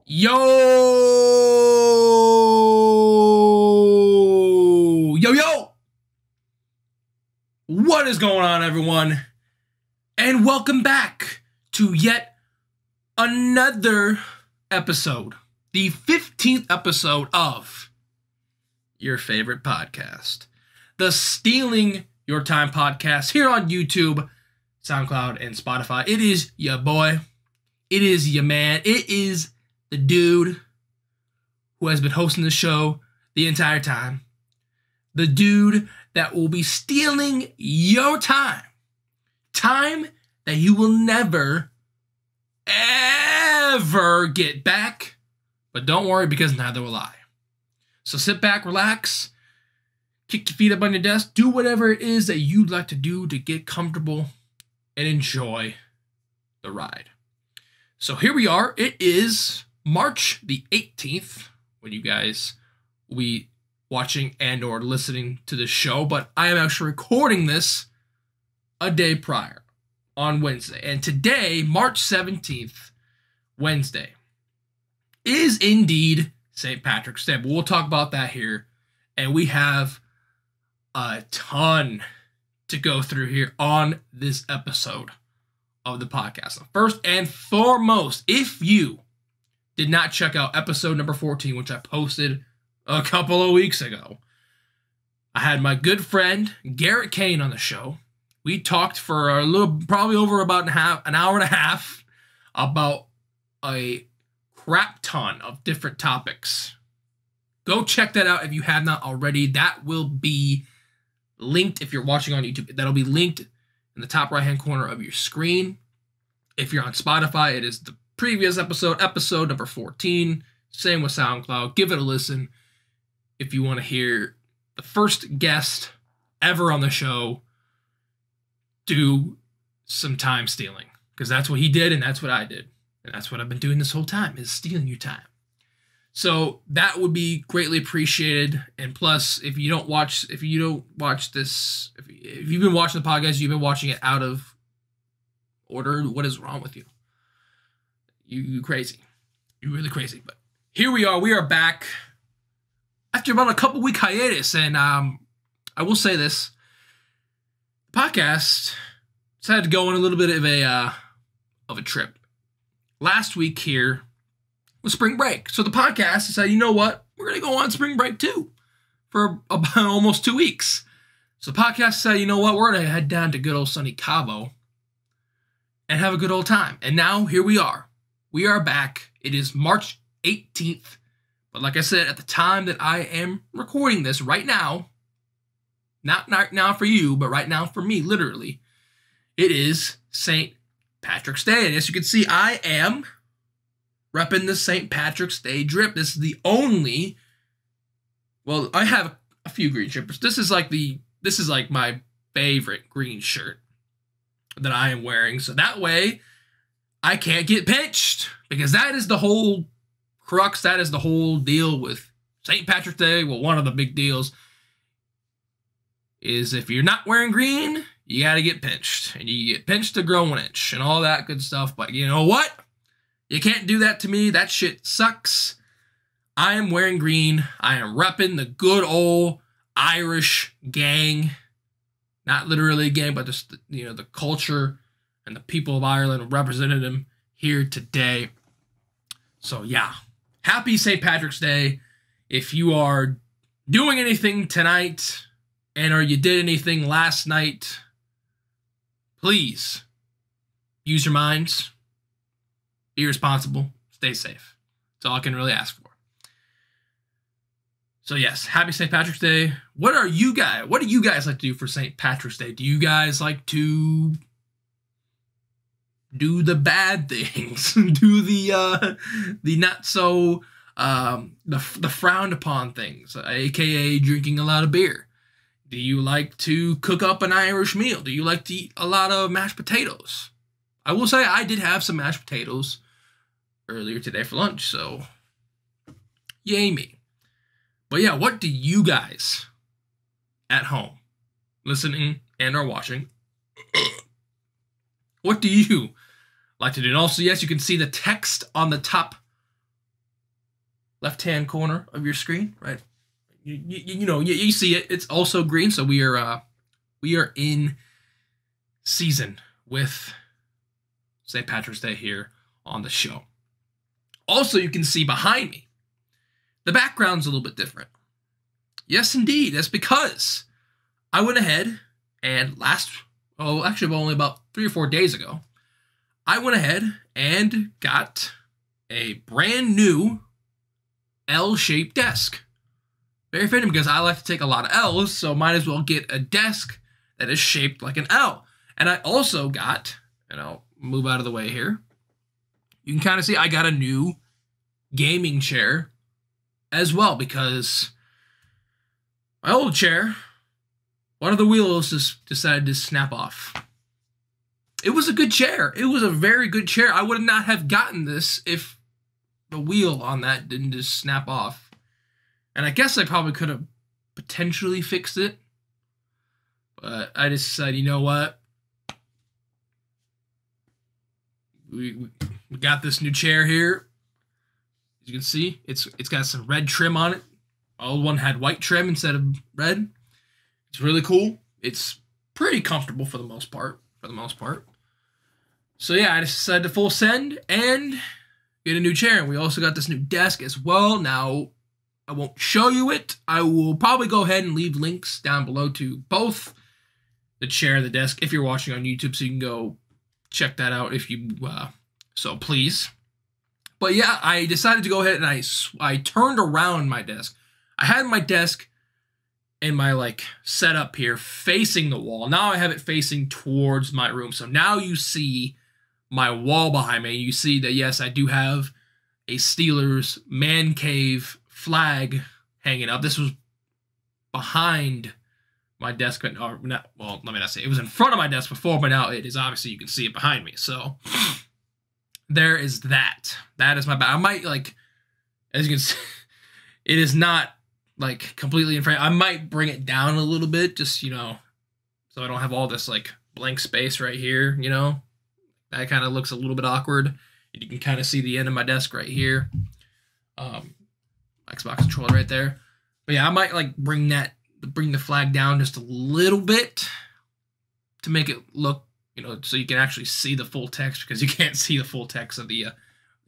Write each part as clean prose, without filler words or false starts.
Yo! Yo, yo! What is going on, everyone? And welcome back to yet another episode. The 15th episode of your favorite podcast. The Stealing Your Time podcast here on YouTube, SoundCloud, and Spotify. It is your boy. It is your man. It is the dude who has been hosting the show the entire time. The dude that will be stealing your time. Time that you will never, ever get back. But don't worry, because neither will I. So sit back, relax, kick your feet up on your desk, do whatever it is that you'd like to do to get comfortable and enjoy the ride. So here we are. It is March the 18th when you guys will be watching and or listening to this show, but I am actually recording this a day prior on Wednesday. And today, March 17th, Wednesday, is indeed St. Patrick's Day. But we'll talk about that here. And we have a ton to go through here on this episode of the podcast. So first and foremost, if you did not check out episode number 14, which I posted a couple of weeks ago, I had my good friend Garrett Kane on the show. We talked for a little, probably over about an hour and a half, about a crap ton of different topics. Go check that out if you have not already. That will be linked if you're watching on YouTube. That'll be linked in the top right-hand corner of your screen. If you're on Spotify, it is the previous episode number 14. Same with SoundCloud. Give it a listen if you want to hear the first guest ever on the show do some time stealing. Because that's what he did and that's what I did. And that's what I've been doing this whole time, is stealing your time. So that would be greatly appreciated. And plus, if you don't watch this, if you've been watching the podcast, you've been watching it out of order, what is wrong with you? You crazy. You really crazy. But here we are. We are back after about a couple week hiatus. And I will say this. The podcast decided to go on a little bit of a trip. Last week here was spring break. So the podcast decided, you know what? We're going to go on spring break too for about almost 2 weeks. So the podcast said, you know what? We're going to head down to good old sunny Cabo and have a good old time. And now here we are. We are back. It is March 18th. But like I said, at the time that I am recording this right now, not now for you, but right now for me, literally, it is St. Patrick's Day. And as you can see, I am repping the St. Patrick's Day drip. This is the only, well, I have a few green shirts. This is like my favorite green shirt that I am wearing. So that way I can't get pinched, because that is the whole crux. That is the whole deal with St. Patrick's Day. Well, one of the big deals is if you're not wearing green, you got to get pinched, and you get pinched to grow an inch and all that good stuff. But you know what? You can't do that to me. That shit sucks. I am wearing green. I am repping the good old Irish gang. Not literally a gang, but just, the culture and the people of Ireland represented them here today. So yeah, happy St. Patrick's Day. If you are doing anything tonight or you did anything last night, please use your minds. Be responsible. Stay safe. That's all I can really ask for. So yes, happy St. Patrick's Day. What do you guys like to do for St. Patrick's Day? Do you guys like to do the bad things? Do the not so the frowned upon things, aka drinking a lot of beer? Do you like to cook up an Irish meal? Do you like to eat a lot of mashed potatoes? I will say I did have some mashed potatoes earlier today for lunch, so yay me. But yeah, what do you guys at home, listening and or watching, what do you like to do? And also, yes, you can see the text on the top left-hand corner of your screen, right? You see it. It's also green, so we are in season with St. Patrick's Day here on the show. Also, you can see behind me, the background's a little bit different. Yes, indeed. That's because I went ahead and only about 3 or 4 days ago, I went ahead and got a brand new L-shaped desk. Very fitting because I like to take a lot of L's, so might as well get a desk that is shaped like an L. And I also got, and I'll move out of the way here, you can kind of see I got a new gaming chair as well because my old chair, one of the wheels just decided to snap off. It was a good chair. It was a very good chair. I would not have gotten this if the wheel on that didn't just snap off. And I guess I probably could have potentially fixed it. But I just decided, you know what? We got this new chair here. As you can see, it's got some red trim on it. My old one had white trim instead of red. It's really cool. It's pretty comfortable for the most part. So yeah, I just decided to full send and get a new chair. And we also got this new desk as well. Now, I won't show you it. I will probably go ahead and leave links down below to both the chair and the desk if you're watching on YouTube, so you can go check that out if you so please. But yeah, I decided to go ahead and I turned around my desk. I had my desk and my setup here facing the wall. Now I have it facing towards my room. So now you see my wall behind me. You see that yes, I do have a Steelers man cave flag hanging up. This was behind my desk, but well, let me not say it was in front of my desk before, but now it is obviously you can see it behind me. So there is that. That is my back. I might as you can see, it is not completely in frame. I might bring it down a little bit, just so I don't have all this blank space right here. That kind of looks a little bit awkward. And you can kind of see the end of my desk right here. Xbox controller right there. But yeah, I might bring the flag down just a little bit to make it look, so you can actually see the full text, because you can't see the full text of the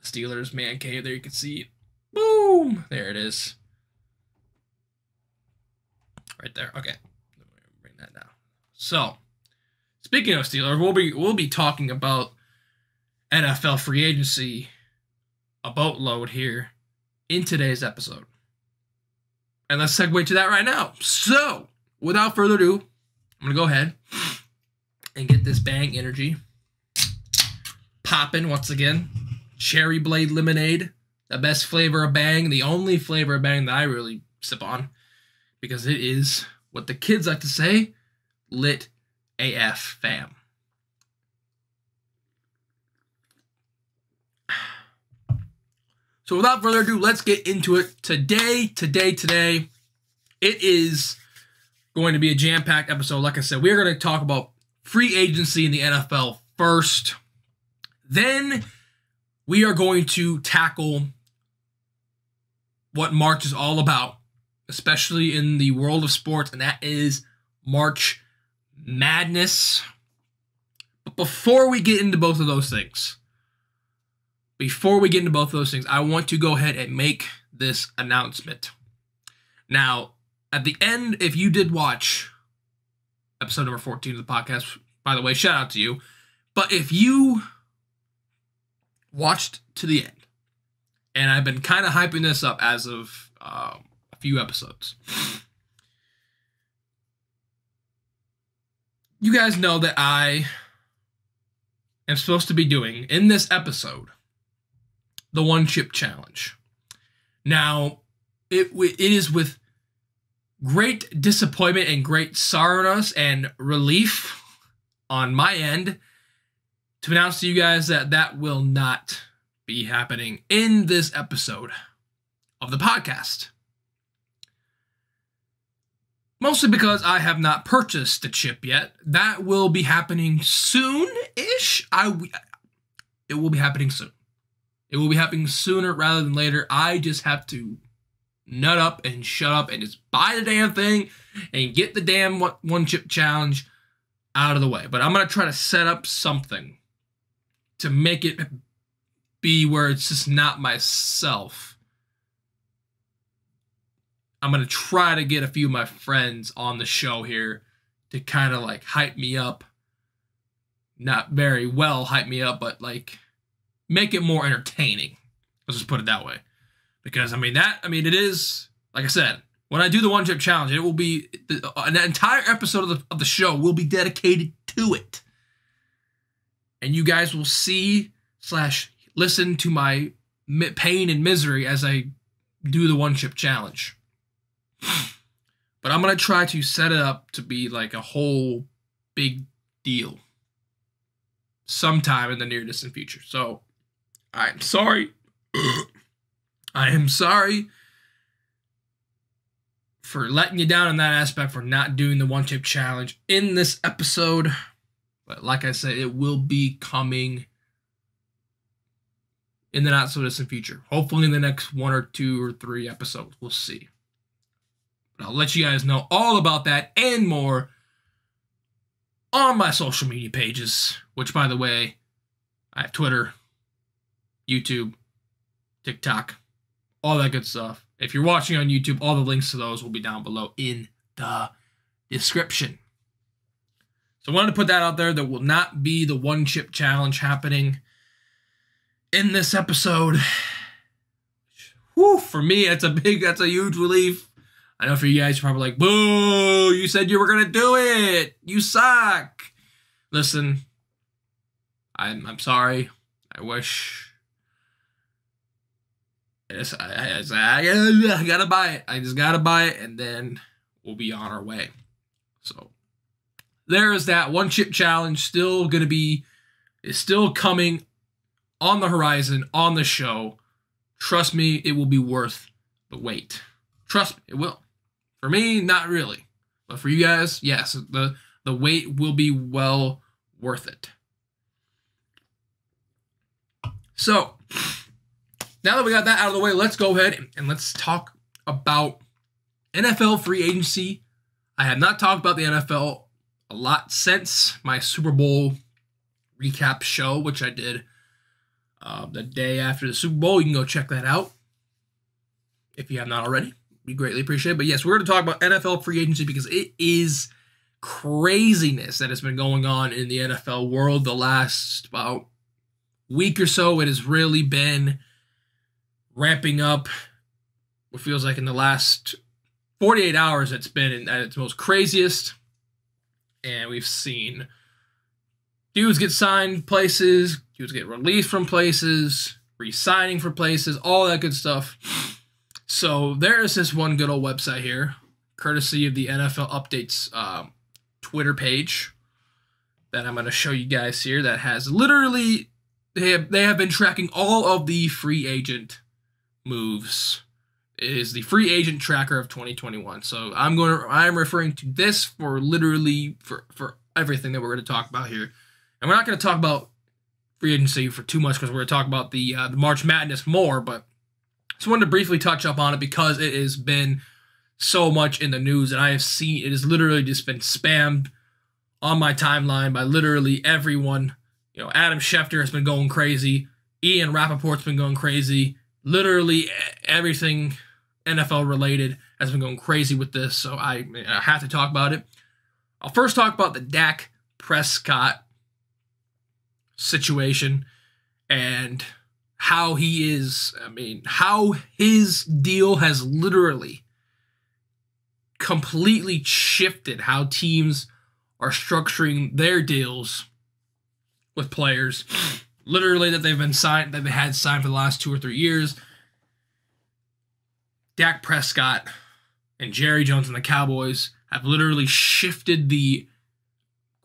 Steelers man cave. There you can see it. Boom! There it is. Right there. Okay. Bring that down. So, speaking of Steelers, we'll be talking about NFL free agency a boatload here in today's episode. And let's segue to that right now. So, without further ado, I'm going to go ahead and get this Bang Energy popping once again. Cherry Blade Lemonade, the best flavor of Bang, the only flavor of Bang that I really sip on, because it is what the kids like to say, lit AF, fam. So without further ado, let's get into it. Today, it is going to be a jam-packed episode. Like I said, we're going to talk about free agency in the NFL first. Then we are going to tackle what March is all about, especially in the world of sports, and that is March Madness. But before we get into both of those things, I want to go ahead and make this announcement. Now, at the end, if you did watch episode number 14 of the podcast, by the way, shout out to you. But if you watched to the end, and I've been kind of hyping this up as of a few episodes, you guys know that I am supposed to be doing, in this episode, the One Chip Challenge. Now, it is with great disappointment and great sorrowness and relief on my end to announce to you guys that that will not be happening in this episode of the podcast. Mostly because I have not purchased the chip yet. That will be happening soon-ish. It will be happening soon. It will be happening sooner rather than later. I just have to nut up and shut up and just buy the damn thing and get the damn one chip challenge out of the way. But I'm going to try to set up something to make it be where it's just not myself. I'm going to try to get a few of my friends on the show here to kind of like hype me up. Not very well hype me up, but like make it more entertaining. Let's just put it that way. Because, it is, like I said, when I do the one chip challenge, it will be, an entire episode of the show will be dedicated to it. And you guys will see / listen to my pain and misery as I do the one chip challenge. But I'm going to try to set it up to be like a whole big deal sometime in the near distant future. So, I'm sorry. I am sorry for letting you down in that aspect, for not doing the one chip challenge in this episode. But like I said, it will be coming in the not so distant future. Hopefully in the next 1 or 2 or 3 episodes. We'll see. But I'll let you guys know all about that and more on my social media pages, which, by the way, I have Twitter, YouTube, TikTok, all that good stuff. If you're watching on YouTube, all the links to those will be down below in the description. So I wanted to put that out there. There will not be the one chip challenge happening in this episode. Whew, for me, that's a huge relief. I know for you guys, you're probably like, boo, you said you were going to do it. You suck. Listen, I'm sorry. I wish... I gotta buy it. I just gotta buy it, and then we'll be on our way. So there is that one chip challenge. Is still coming on the horizon on the show. Trust me, it will be worth the wait. Trust me, it will. For me, not really, but for you guys, yes, the wait will be well worth it. So, now that we got that out of the way, let's go ahead and let's talk about NFL free agency. I have not talked about the NFL a lot since my Super Bowl recap show, which I did the day after the Super Bowl. You can go check that out if you have not already. We greatly appreciate it. But yes, we're going to talk about NFL free agency because it is craziness that has been going on in the NFL world the last about week or so. It has really been ramping up. What feels like in the last 48 hours, it's been at its most craziest. And we've seen dudes get signed places, dudes get released from places, re-signing for places, all that good stuff. So there is this one good old website here, courtesy of the NFL Updates Twitter page, that I'm going to show you guys here, that has literally, they have been tracking all of the free agent moves. It is the free agent tracker of 2021. So I'm referring to this for literally for everything that we're going to talk about here. And we're not going to talk about free agency for too much because we're going to talk about the March Madness more, but just wanted to briefly touch up on it because it has been so much in the news, and I have seen it has literally just been spammed on my timeline by literally everyone. You know, Adam Schefter has been going crazy. Ian Rappaport's been going crazy. Literally everything NFL related has been going crazy with this, so I have to talk about it. I'll first talk about the Dak Prescott situation and how he is, how his deal has literally completely shifted how teams are structuring their deals with players. Literally that they've had signed for the last 2 or 3 years. Dak Prescott and Jerry Jones and the Cowboys have literally shifted the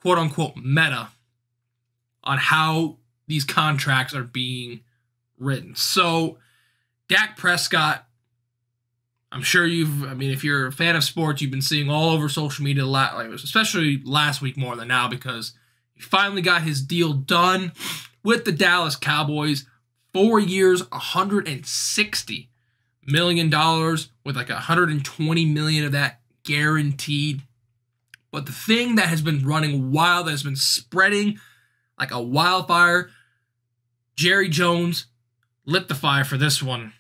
quote-unquote meta on how these contracts are being written. So, Dak Prescott, I'm sure if you're a fan of sports, you've been seeing all over social media, especially last week more than now, because he finally got his deal done with the Dallas Cowboys. 4 years, $160 million, with like $120 million of that guaranteed. But the thing that has been running wild, that has been spreading like a wildfire, Jerry Jones lit the fire for this one,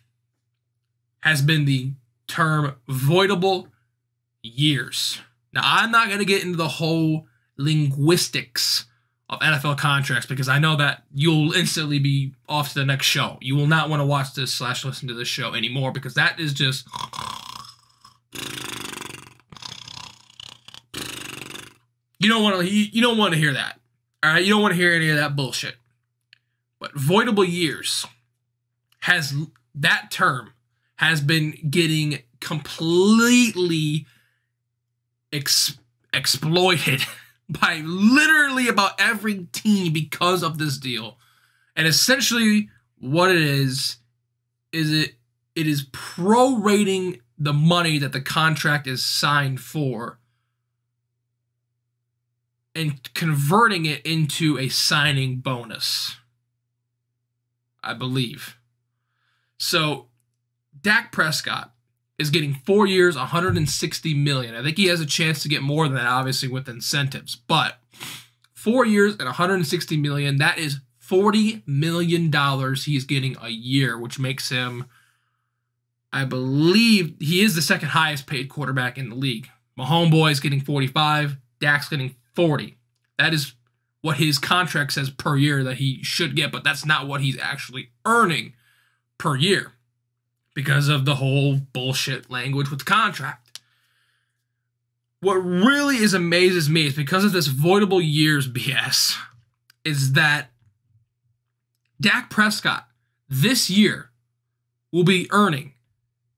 has been the term voidable years. Now, I'm not going to get into the whole linguistics of NFL contracts because I know that you'll instantly be off to the next show. You will not want to watch this / listen to this show anymore because that is just... You don't want to hear that. All right, you don't want to hear any of that bullshit. But voidable years that term has been getting completely exploited by literally about every team because of this deal. And essentially what it is it is prorating the money that the contract is signed for and converting it into a signing bonus, I believe. So Dak Prescott is getting 4 years, $160 million. I think he has a chance to get more than that, obviously, with incentives. But 4 years and $160 million, that is $40 million he's getting a year, which makes him, I believe, he is the second highest paid quarterback in the league. My homeboy's getting 45, Dak's getting 40. That is what his contract says per year that he should get, but that's not what he's actually earning per year because of the whole bullshit language with the contract. What really amazes me is because of this voidable years BS is that Dak Prescott this year will be earning,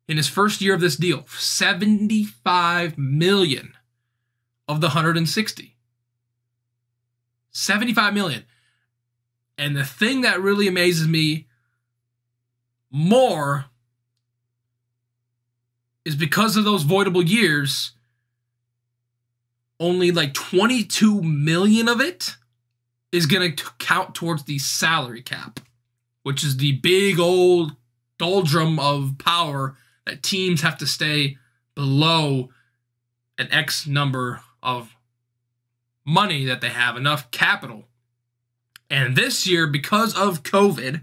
in his first year of this deal, $75 million of the $160. $75 million. And the thing that really amazes me more is because of those voidable years, only like $22 million of it is going to count towards the salary cap, which is the big old doldrum of power that teams have to stay below an X number of money that they have, enough capital. And this year, because of COVID,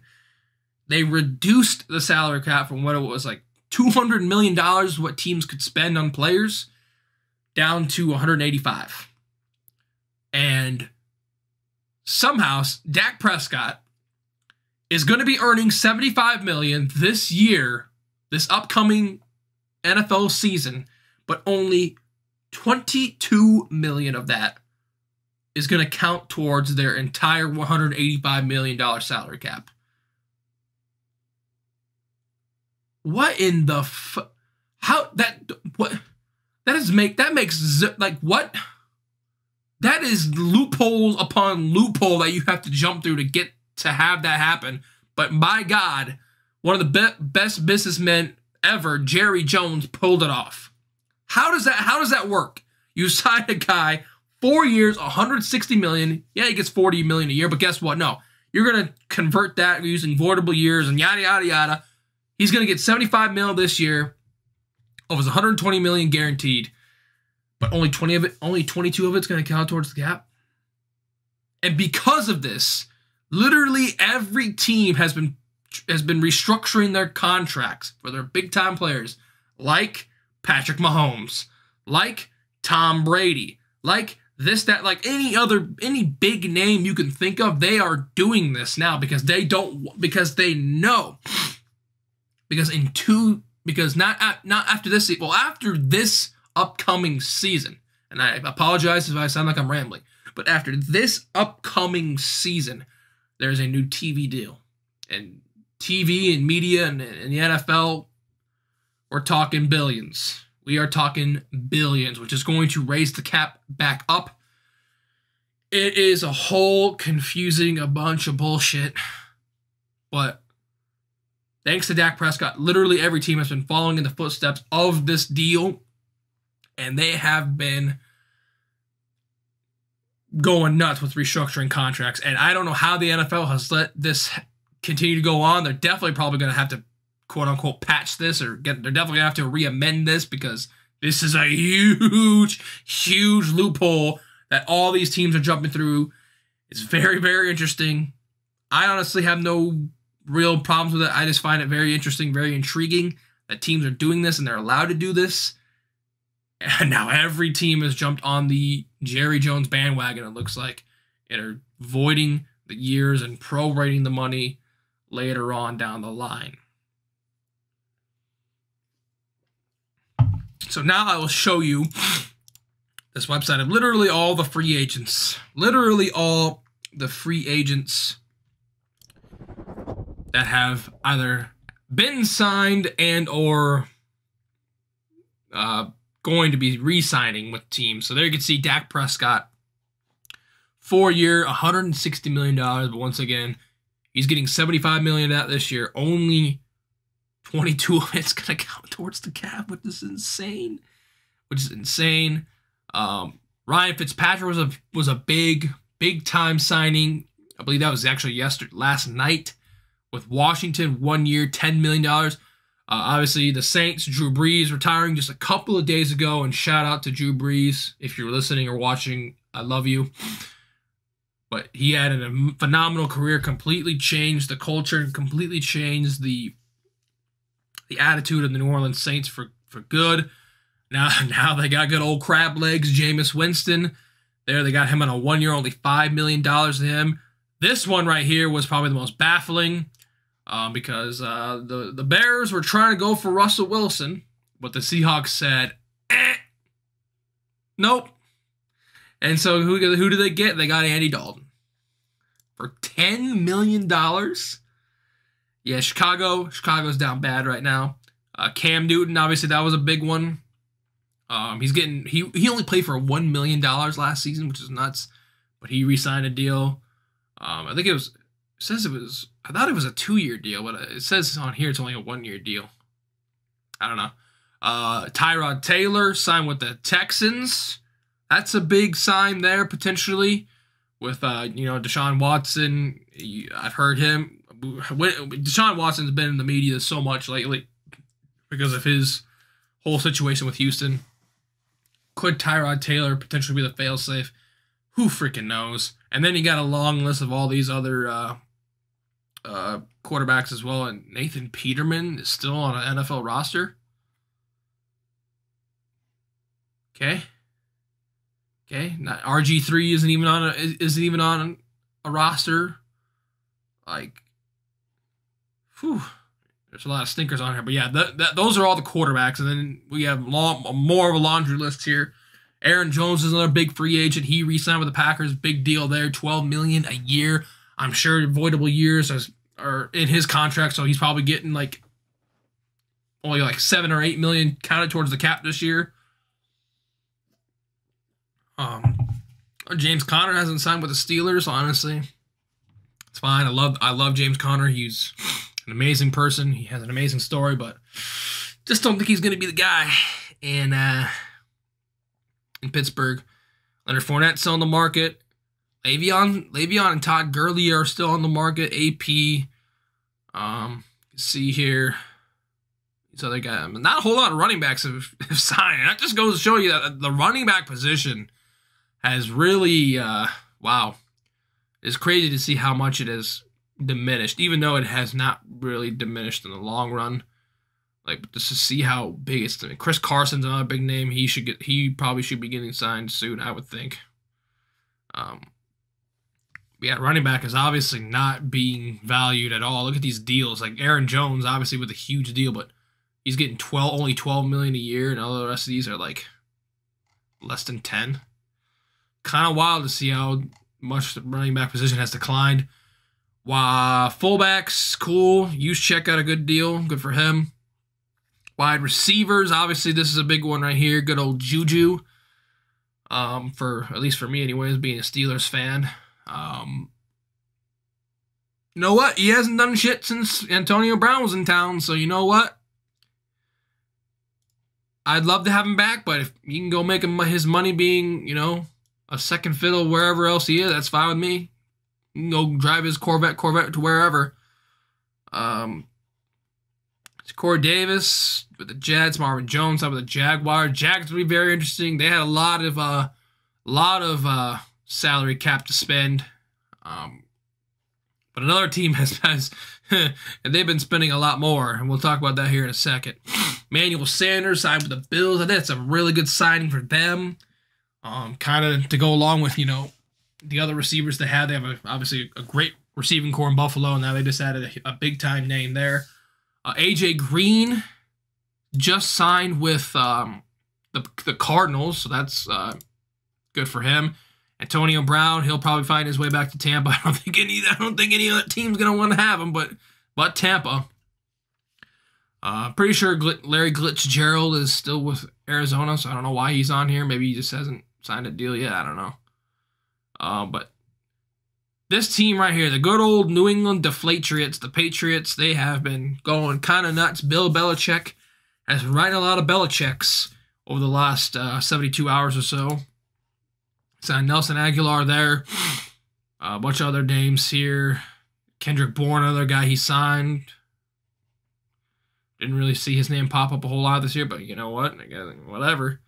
they reduced the salary cap from what it was like $200 million, what teams could spend on players, down to $185. And somehow Dak Prescott is going to be earning $75 million this year, this upcoming NFL season, but only $22 million of that is going to count towards their entire $185 million salary cap. What in the how that what that is that makes like what that is loophole upon loophole that you have to jump through to get to have that happen. But my God, one of the best businessmen ever, Jerry Jones, pulled it off. How does that work? You sign a guy 4 years, $160 million. Yeah, he gets $40 million a year, but guess what? No, you're gonna convert that using voidable years and yada yada yada. He's gonna get $75 million this year of his $120 million guaranteed, but only 22 of it's gonna count towards the cap. And because of this, literally every team has been restructuring their contracts for their big time players, like Patrick Mahomes, like Tom Brady, like this, that, like any big name you can think of. They are doing this now because they know. Because not after this, well, after this upcoming season, and I apologize if I sound like I'm rambling, but after this upcoming season, there's a new TV deal. And TV and media and the NFL, we're talking billions. We are talking billions, which is going to raise the cap back up. It is a whole confusing a bunch of bullshit. But thanks to Dak Prescott, literally every team has been following in the footsteps of this deal. And they have been going nuts with restructuring contracts. And I don't know how the NFL has let this continue to go on. They're definitely probably going to have to, quote unquote, patch this, or they're definitely going to have to re-amend this, because this is a huge, huge loophole that all these teams are jumping through. It's very, very interesting. I honestly have no real problems with it. I just find it very interesting, very intriguing that teams are doing this and they're allowed to do this. And now every team has jumped on the Jerry Jones bandwagon, it looks like, and are voiding the years and prorating the money later on down the line. So now I will show you this website of literally all the free agents. Literally all the free agents that have either been signed and or going to be re-signing with teams. So there you can see Dak Prescott, 4-year, $160 million. But once again, he's getting $75 million of that this year. Only 22 of it's going to count towards the cap, which is insane. Ryan Fitzpatrick was a big time signing. I believe that was actually last night with Washington. 1 year, $10 million. Obviously, the Saints, Drew Brees retiring just a couple of days ago, and shout out to Drew Brees. If you're listening or watching, I love you. But he had a phenomenal career, completely changed the culture, and completely changed the attitude of the New Orleans Saints for good. Now they got good old crab legs, Jameis Winston. There, they got him on a 1 year, only $5 million to him. This one right here was probably the most baffling because the Bears were trying to go for Russell Wilson, but the Seahawks said, nope. And so who do they get? They got Andy Dalton for $10 million. Yeah, Chicago's down bad right now. Cam Newton, obviously that was a big one. He only played for $1 million last season, which is nuts. But he re-signed a deal. I think I thought it was a 2-year deal, but it says on here it's only a 1-year deal. I don't know. Tyrod Taylor signed with the Texans. That's a big sign there, potentially. With, Deshaun Watson. I've heard him. Deshaun Watson's been in the media so much lately because of his whole situation with Houston. Could Tyrod Taylor potentially be the failsafe? Who freaking knows? And then you got a long list of all these other quarterbacks as well. And Nathan Peterman is still on an NFL roster. Okay. RG3 isn't even on a roster. Like, whew. There's a lot of stinkers on here, but yeah, those are all the quarterbacks, and then we have more of a laundry list here. Aaron Jones is another big free agent. He re-signed with the Packers. Big deal there, $12 million a year. I'm sure voidable years are in his contract, so he's probably getting only like $7 or $8 million counted towards the cap this year. James Conner hasn't signed with the Steelers. Honestly, it's fine. I love James Conner. He's an amazing person. He has an amazing story, but just don't think he's going to be the guy in Pittsburgh. Leonard Fournette's still on the market. Le'Veon and Todd Gurley are still on the market. AP. See here. These other guys. Not a whole lot of running backs have signed. That just goes to show you that the running back position has really, wow. It's crazy to see how much it has diminished, even though it has not really diminished in the long run. Like, just to see how big it's. Chris Carson's another big name. He probably should be getting signed soon, I would think. Yeah, running back is obviously not being valued at all. Look at these deals. Like Aaron Jones, obviously with a huge deal, but he's getting only $12 million a year, and all the rest of these are like less than 10. Kind of wild to see how much the running back position has declined. Wow, fullbacks, cool. Juszczyk got a good deal. Good for him. Wide receivers, obviously this is a big one right here. Good old Juju. At least for me anyways, being a Steelers fan. You know what? He hasn't done shit since Antonio Brown was in town, so you know what? I'd love to have him back, but if you can go make him his money being, a second fiddle wherever else he is, that's fine with me. You can go drive his Corvette to wherever. Corey Davis with the Jets, Marvin Jones out with the Jaguars. Jags will be very interesting. They had a lot of salary cap to spend. But another team has and they've been spending a lot more, and we'll talk about that here in a second. Manuel Sanders signed with the Bills. I think that's a really good signing for them. Kind of to go along with, the other receivers they had. They have obviously a great receiving core in Buffalo, and now they just added a big-time name there. A.J. Green just signed with the Cardinals, so that's good for him. Antonio Brown, he'll probably find his way back to Tampa. I don't think any other team's gonna want to have him, but Tampa. Pretty sure Larry Fitzgerald is still with Arizona, so I don't know why he's on here. Maybe he just hasn't signed a deal yet. I don't know. But this team right here, the good old New England Deflatriots, the Patriots, they have been going kind of nuts. Bill Belichick has been writing a lot of Belichicks over the last 72 hours or so. Signed Nelson Aguilar there. A bunch of other names here. Kendrick Bourne, another guy he signed. Didn't really see his name pop up a whole lot this year, but you know what? I guess whatever.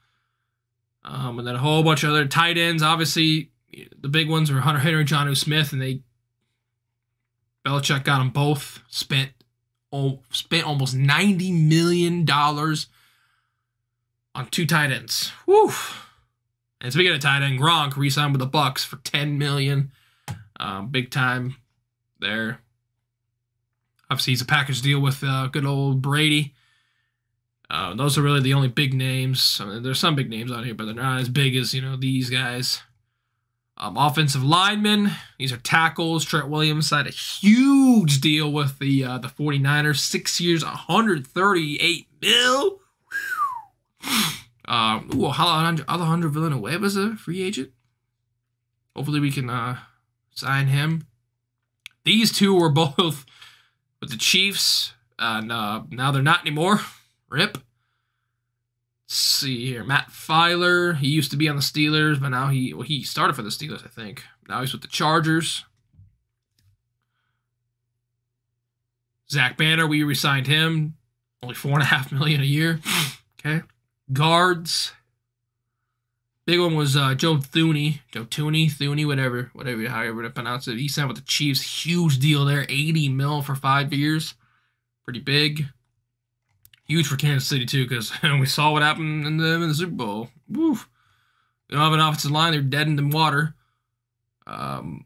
And then a whole bunch of other tight ends. Obviously, the big ones were Hunter Henry, Jonnu Smith, and Belichick got them both. Spent almost $90 million on 2 tight ends. Whew. And speaking of tight end, Gronk re-signed with the Bucks for $10 million. Big time there. Obviously, he's a package deal with good old Brady. Those are really the only big names. I mean, there's some big names on here, but they're not as big as, these guys. Offensive linemen. These are tackles. Trent Williams signed a huge deal with the 49ers. 6 years, $138 million. Alejandro Villanueva is a free agent. Hopefully we can sign him. These two were both with the Chiefs. Now they're not anymore. RIP. Let's see here. Matt Filer. He used to be on the Steelers, but now he started for the Steelers, I think. Now he's with the Chargers. Zach Banner, we re-signed him. Only $4.5 million a year. Okay. Guards. Big one was Joe Thuney, whatever, however to pronounce it. He signed with the Chiefs. Huge deal there. $80 million for 5 years. Pretty big. Huge for Kansas City, too, because we saw what happened in the Super Bowl. Woof. They don't have an offensive line. They're dead in the water. Let's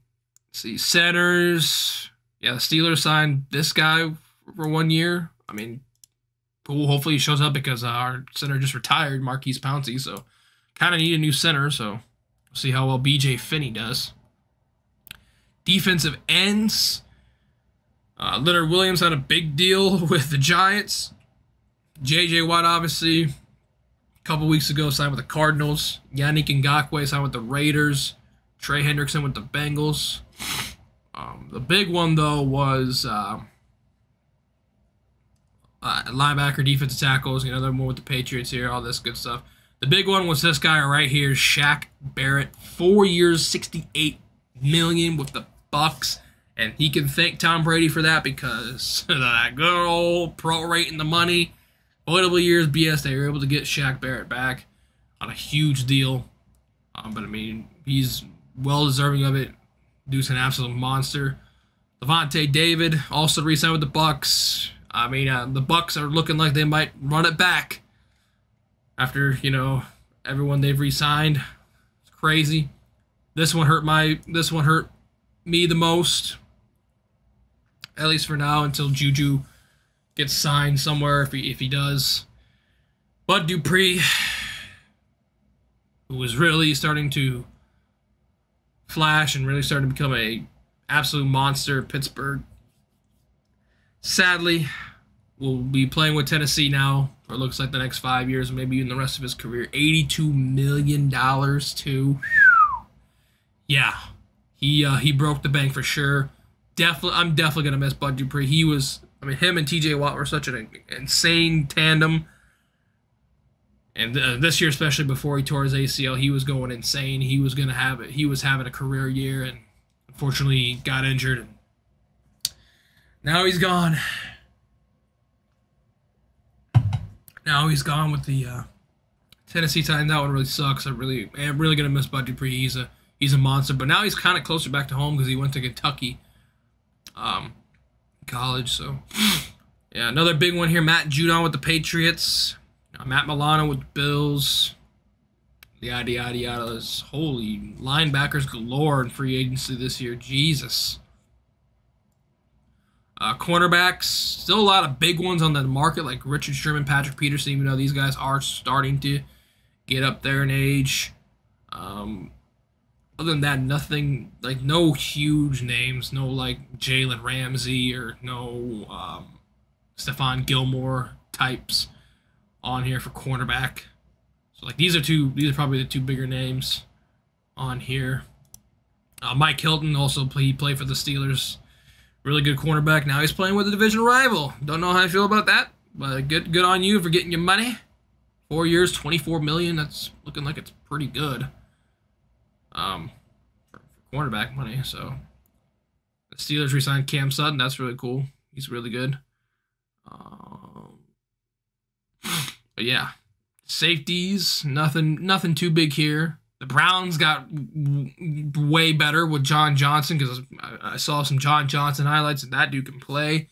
see. Centers. Yeah, the Steelers signed this guy for 1 year. I mean, cool. Hopefully he shows up because our center just retired, Marquise Pouncey, so kind of need a new center, so we'll see how well B.J. Finney does. Defensive ends. Leonard Williams had a big deal with the Giants. J.J. Watt, obviously, a couple weeks ago signed with the Cardinals. Yannick Ngakoue signed with the Raiders. Trey Hendrickson with the Bengals. The big one, though, was linebacker, defensive tackles. They're more with the Patriots here, all this good stuff. The big one was this guy right here, Shaq Barrett. 4 years, $68 million with the Bucks. And he can thank Tom Brady for that because that good old prorating the money. Voidable years, BS, they were able to get Shaq Barrett back on a huge deal. But, I mean, he's well-deserving of it. Dude's an absolute monster. Levante David also re-signed with the Bucks. I mean, the Bucks are looking like they might run it back after, everyone they've re-signed. It's crazy. This one hurt me the most. At least for now, until Juju gets signed somewhere, if he does. Bud Dupree, who was really starting to flash and really starting to become a absolute monster at Pittsburgh. Sadly, will be playing with Tennessee now for it looks like the next 5 years, maybe even the rest of his career. $82 million too. Yeah, he broke the bank for sure. I'm definitely gonna miss Bud Dupree. Him and T.J. Watt were such an insane tandem. And this year, especially before he tore his ACL, he was going insane. He was having a career year, and unfortunately, he got injured. Now he's gone. Now he's gone with the Tennessee Titans. That one really sucks. I'm really gonna miss Bud Dupree. He's a monster. But now he's kind of closer back to home because he went to Kentucky college. So yeah, another big one here. Matt Judon with the Patriots. Matt Milano with the Bills. Yada yada yada. Holy linebackers galore in free agency this year. Jesus. Cornerbacks, still a lot of big ones on the market, like Richard Sherman, Patrick Peterson, even though these guys are starting to get up there in age. Other than that, nothing, like no huge names, no like Jalen Ramsey or no Stephon Gilmore types on here for cornerback. So like these are probably the two bigger names on here. Mike Hilton also played for the Steelers. Really good cornerback. Now he's playing with a division rival. Don't know how I feel about that, but good on you for getting your money. 4 years, $24 million. That's looking like it's pretty good. For cornerback money. So the Steelers re-signed Cam Sutton. That's really cool. He's really good. But yeah, safeties. Nothing too big here. The Browns got way better with John Johnson because I saw some John Johnson highlights and that dude can play.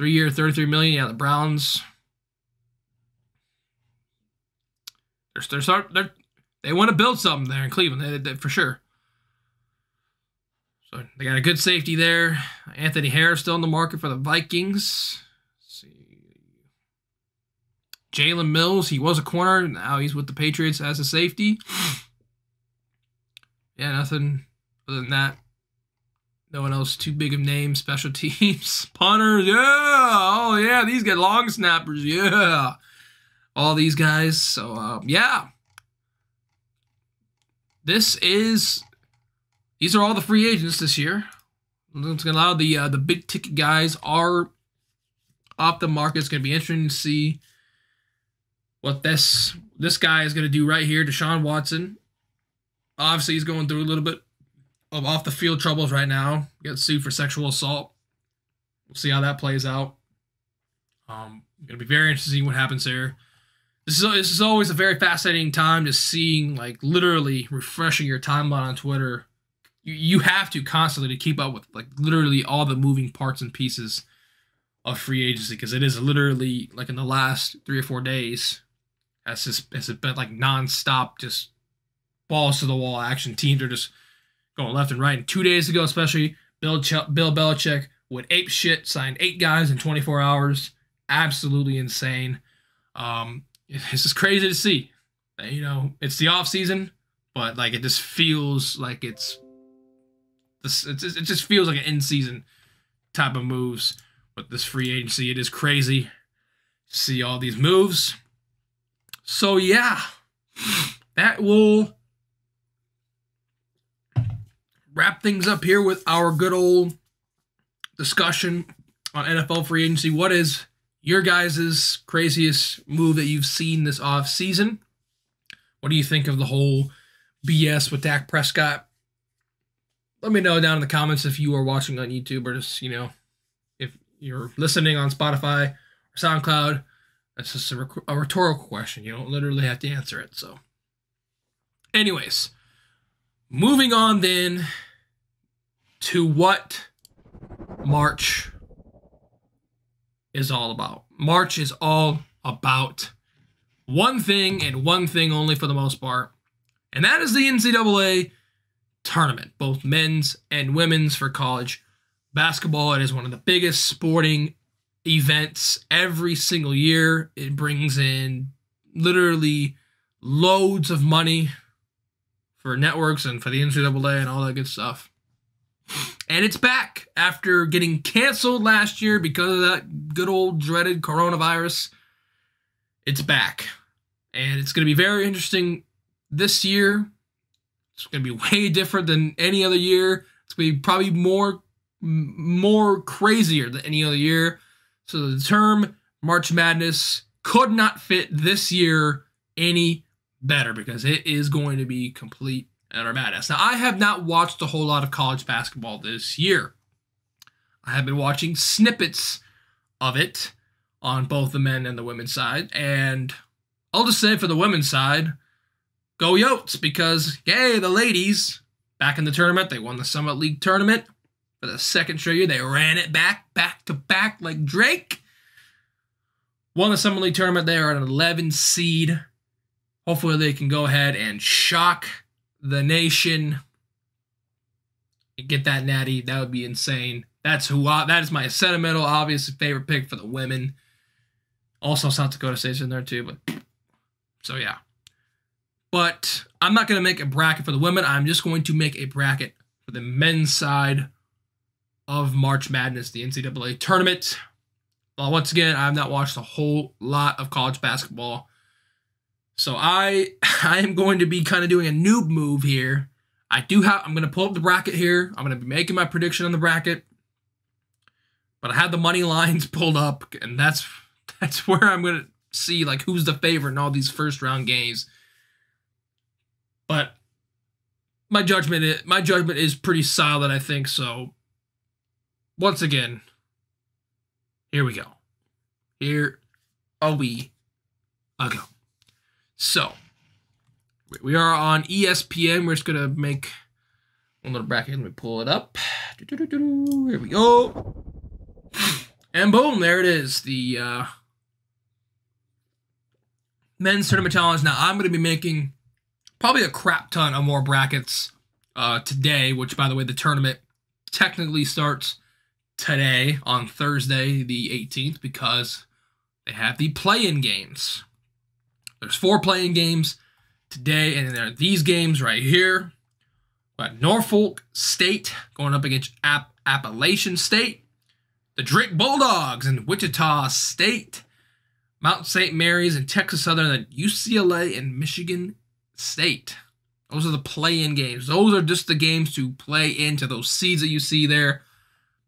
3-year, $33 million. Yeah, the Browns. They want to build something there in Cleveland, they for sure. So they got a good safety there. Anthony Harris still in the market for the Vikings. Let's see. Jalen Mills, he was a corner. Now he's with the Patriots as a safety. Yeah, nothing other than that. No one else too big of names. Special teams. Punters, yeah. Oh, yeah, these get long snappers, yeah. All these guys. So, yeah. These are all the free agents this year. A lot of the big ticket guys are off the market. It's going to be interesting to see what this guy is going to do right here. Deshaun Watson. Obviously, he's going through a little bit of off-the-field troubles right now. He got sued for sexual assault. We'll see how that plays out. Going to be very interesting to see what happens there. This is always a very fascinating time to seeing, like, literally refreshing your timeline on Twitter. You have to constantly to keep up with, like, literally all the moving parts and pieces of free agency because it is literally, like, in the last 3 or 4 days, has it been, like, nonstop, just balls to the wall action. Teams are just going left and right. And 2 days ago, especially, Bill Belichick went ape shit, signed 8 guys in 24 hours. Absolutely insane. It's just crazy to see. You know, it's the off season, but like it just feels like it just feels like an in season type of moves with this free agency. It is crazy to see all these moves. So yeah, that will wrap things up here with our good old discussion on NFL free agency. What is your guys' craziest move that you've seen this off season? What do you think of the whole BS with Dak Prescott? Let me know down in the comments if you are watching on YouTube or just, you know, if you're listening on Spotify or SoundCloud. That's just a rhetorical question. You don't literally have to answer it. So, anyways, moving on then to what March is all about. March is all about one thing and one thing only for the most part, and that is the NCAA tournament, both men's and women's for college basketball. It is one of the biggest sporting events every single year. It brings in literally loads of money for networks and for the NCAA and all that good stuff. And it's back after getting canceled last year because of that good old dreaded coronavirus. It's back. And it's going to be very interesting this year. It's going to be way different than any other year. It's going to be probably more crazier than any other year. So the term March Madness could not fit this year any better because it is going to be complete and utter madness. Now, I have not watched a whole lot of college basketball this year. I have been watching snippets of it on both the men and the women's side. And I'll just say for the women's side, go Yotes, because, yay, the ladies, back in the tournament, they won the Summit League tournament for the second straight year. They ran it back to back like Drake. Won the Summit League tournament. They are an 11 seed. Hopefully they can go ahead and shock the nation and get that natty. That would be insane. That is my sentimental, obvious favorite pick for the women. Also, South Dakota State's in there too. But so yeah. But I'm not going to make a bracket for the women. I'm just going to make a bracket for the men's side of March Madness, the NCAA tournament. Well, once again, I have not watched a whole lot of college basketball. So I am going to be kind of doing a noob move here. I'm going to pull up the bracket here. I'm going to be making my prediction on the bracket. But I have the money lines pulled up, and that's where I'm going to see like who's the favorite in all these first round games. But my judgment is pretty solid, I think. So once again, here we go. Here we go. So we are on ESPN. We're just gonna make one little bracket. Let me pull it up. Here we go. And boom, there it is. The men's tournament challenge. Now I'm gonna be making probably a crap ton of more brackets today, which, by the way, the tournament technically starts today on Thursday the 18th because they have the play-in games. There's 4 play-in games today, and then there are these games right here. But Norfolk State going up against Appalachian State, the Drake Bulldogs and Wichita State, Mount St. Mary's and Texas Southern, and UCLA and Michigan State. Those are the play-in games. Those are just the games to play into those seeds that you see there.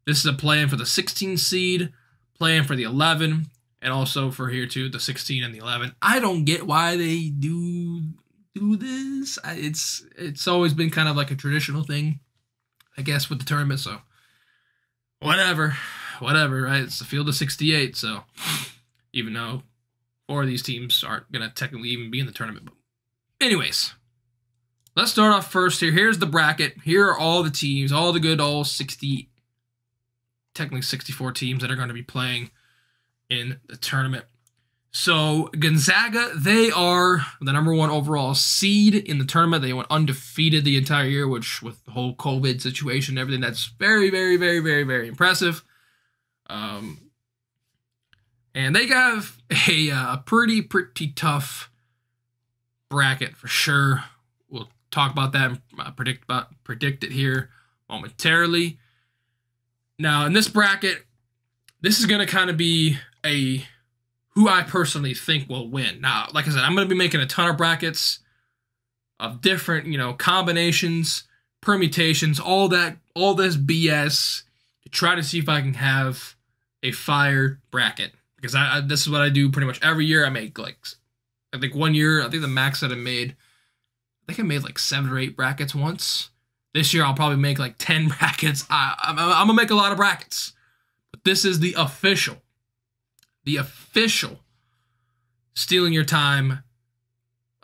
This is a play-in for the 16 seed, play-in for the 11, and also for here too, the 16 and the 11. I don't get why they do this. It's always been kind of like a traditional thing, I guess, with the tournament. So whatever, right? It's the field of 68. So even though 4 of these teams aren't gonna technically even be in the tournament, but anyways, let's start off first here. Here's the bracket. Here are all the teams, all the good, all 60, technically 64 teams that are going to be playing in the tournament. So Gonzaga, they are the #1 overall seed in the tournament. They went undefeated the entire year, which with the whole COVID situation and everything, that's very, very, very, very, very impressive. And they have a pretty tough bracket for sure. We'll talk about that and predict it here momentarily. Now, in this bracket, this is going to kind of be who I personally think will win. Now, like I said, I'm going to be making a ton of brackets of different, combinations, permutations, all this BS to try to see if I can have a fire bracket. Because this is what I do pretty much every year. I make I think one year, I think the max that I made like 7 or 8 brackets once. This year, I'll probably make like 10 brackets. I'm going to make a lot of brackets. But this is the official Stealing Your Time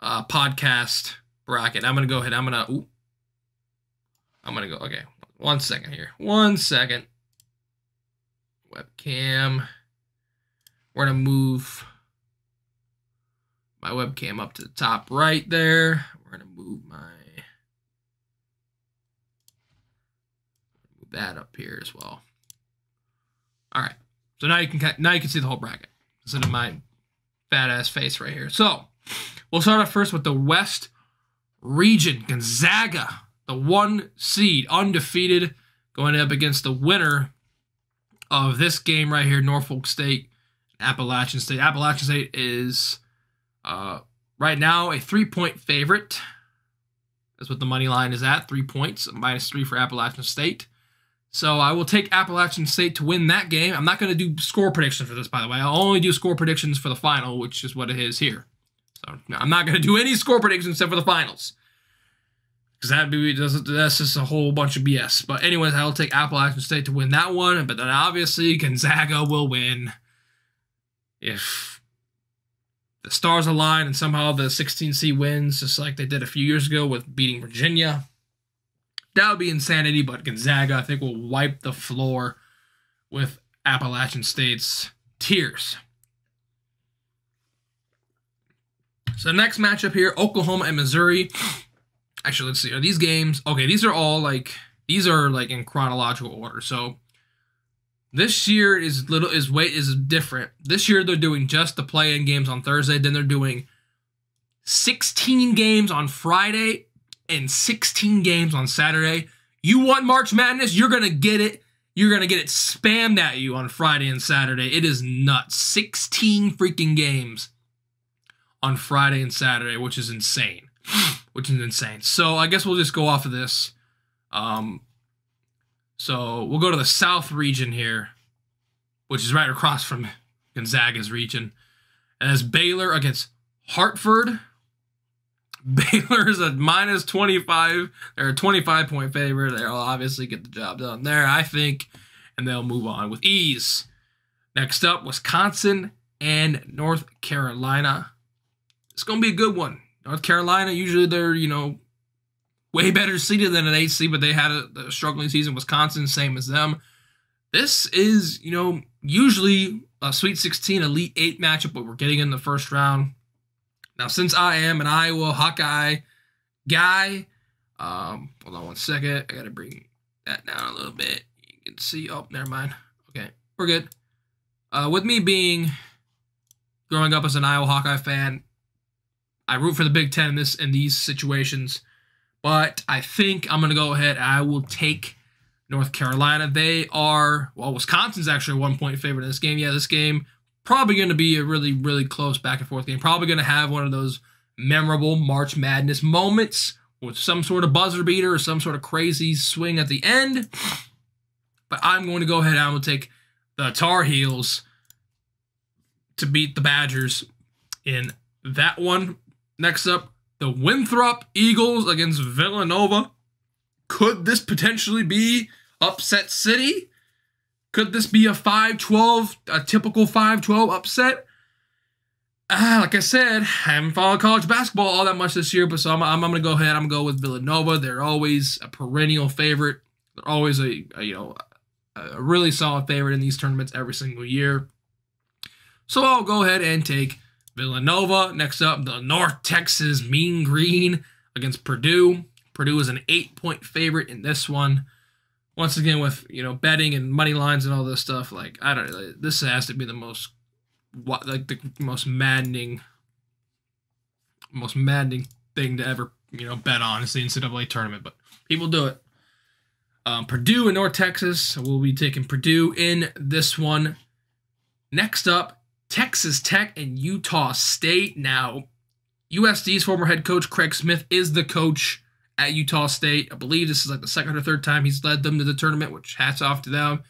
podcast bracket. I'm going to go ahead. I'm going to go. Okay, 1 second here. 1 second. Webcam. We're going to move my webcam up to the top right there. We're going to move that up here as well. All right. So now you can see the whole bracket instead of my fat ass face right here. So we'll start off first with the West region. Gonzaga, the 1 seed, undefeated, going up against the winner of this game right here, Norfolk State, Appalachian State. Appalachian State is right now a 3-point favorite. That's what the money line is at, 3 points, -3 for Appalachian State. So I will take Appalachian State to win that game. I'm not going to do score predictions for this, by the way. I'll only do score predictions for the final, which is what it is here. So I'm not going to do any score predictions except for the finals. because that's just a whole bunch of BS. But anyways, I'll take Appalachian State to win that one. But then obviously Gonzaga will win if the stars align and somehow the 16C wins, just like they did a few years ago with beating Virginia. That would be insanity, but Gonzaga, I think, will wipe the floor with Appalachian State's tears. So the next matchup here, Oklahoma and Missouri. Actually, let's see. Are these games? Okay, these are in chronological order. So this year is different. This year they're doing just the play-in games on Thursday. Then they're doing 16 games on Friday and 16 games on Saturday. You want March Madness? You're gonna get it. You're gonna get it spammed at you on Friday and Saturday. It is nuts. 16 freaking games on Friday and Saturday, which is insane. So I guess we'll just go off of this. So we'll go to the South region here, which is right across from Gonzaga's region. And it's Baylor against Hartford. Baylor is a minus 25. They're a 25-point favorite. They'll obviously get the job done there, I think, and they'll move on with ease. Next up, Wisconsin and North Carolina. It's going to be a good one. North Carolina, usually they're, way better seeded than an 8 seed, but they had a struggling season. Wisconsin, same as them. This is, usually a Sweet 16, Elite 8 matchup, but we're getting in the first round. Now, since I am an Iowa Hawkeye guy, hold on one second. I got to bring that down a little bit. You can see, oh, never mind. Okay, we're good. With me growing up as an Iowa Hawkeye fan, I root for the Big Ten in these situations, but I think I'm going to go ahead. I will take North Carolina. Wisconsin's actually a 1-point favorite in this game. Yeah, this game probably going to be a really, really close back and forth game. Probably going to have one of those memorable March Madness moments with some sort of buzzer beater or some sort of crazy swing at the end. But I'm going to go ahead and I'm going to take the Tar Heels to beat the Badgers in that one. Next up, the Winthrop Eagles against Villanova. Could this potentially be upset city? Could this be a 5-12, a typical 5-12 upset? Like I said, I haven't followed college basketball all that much this year, but so I'm going to go ahead. I'm going to go with Villanova. They're always a perennial favorite. They're always a really solid favorite in these tournaments every single year. So I'll go ahead and take Villanova. Next up, the North Texas Mean Green against Purdue. Purdue is an 8-point favorite in this one. Once again, with betting and money lines and all this stuff, this has to be the most maddening thing to ever bet on. It's the NCAA tournament, but people do it. Purdue and North Texas. We'll be taking Purdue in this one. Next up, Texas Tech and Utah State. Now, USD's former head coach Craig Smith is the coach at Utah State. I believe this is like the second or third time he's led them to the tournament, which hats off to them.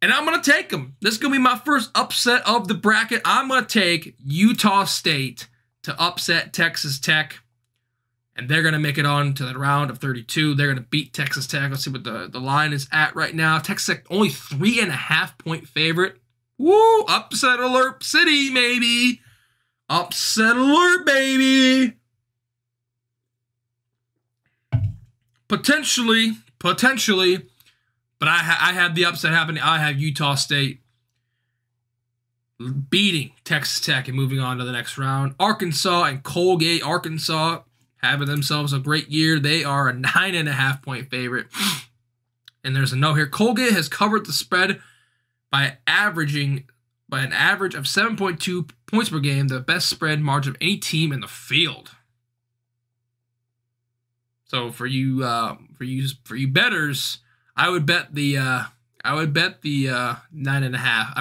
And I'm going to take them. This is going to be my first upset of the bracket. I'm going to take Utah State to upset Texas Tech. And they're going to make it on to the round of 32. They're going to beat Texas Tech. Let's see what the line is at right now. Texas Tech only 3.5-point favorite. Woo! Upset alert city, maybe. Upset alert, baby. Potentially, but I have the upset happening. I have Utah State beating Texas Tech and moving on to the next round. Arkansas and Colgate. Arkansas having themselves a great year. They are a 9.5-point favorite. And there's a note here. Colgate has covered the spread by an average of 7.2 points per game, the best spread margin of any team in the field. So for you bettors, I would bet the 9.5. I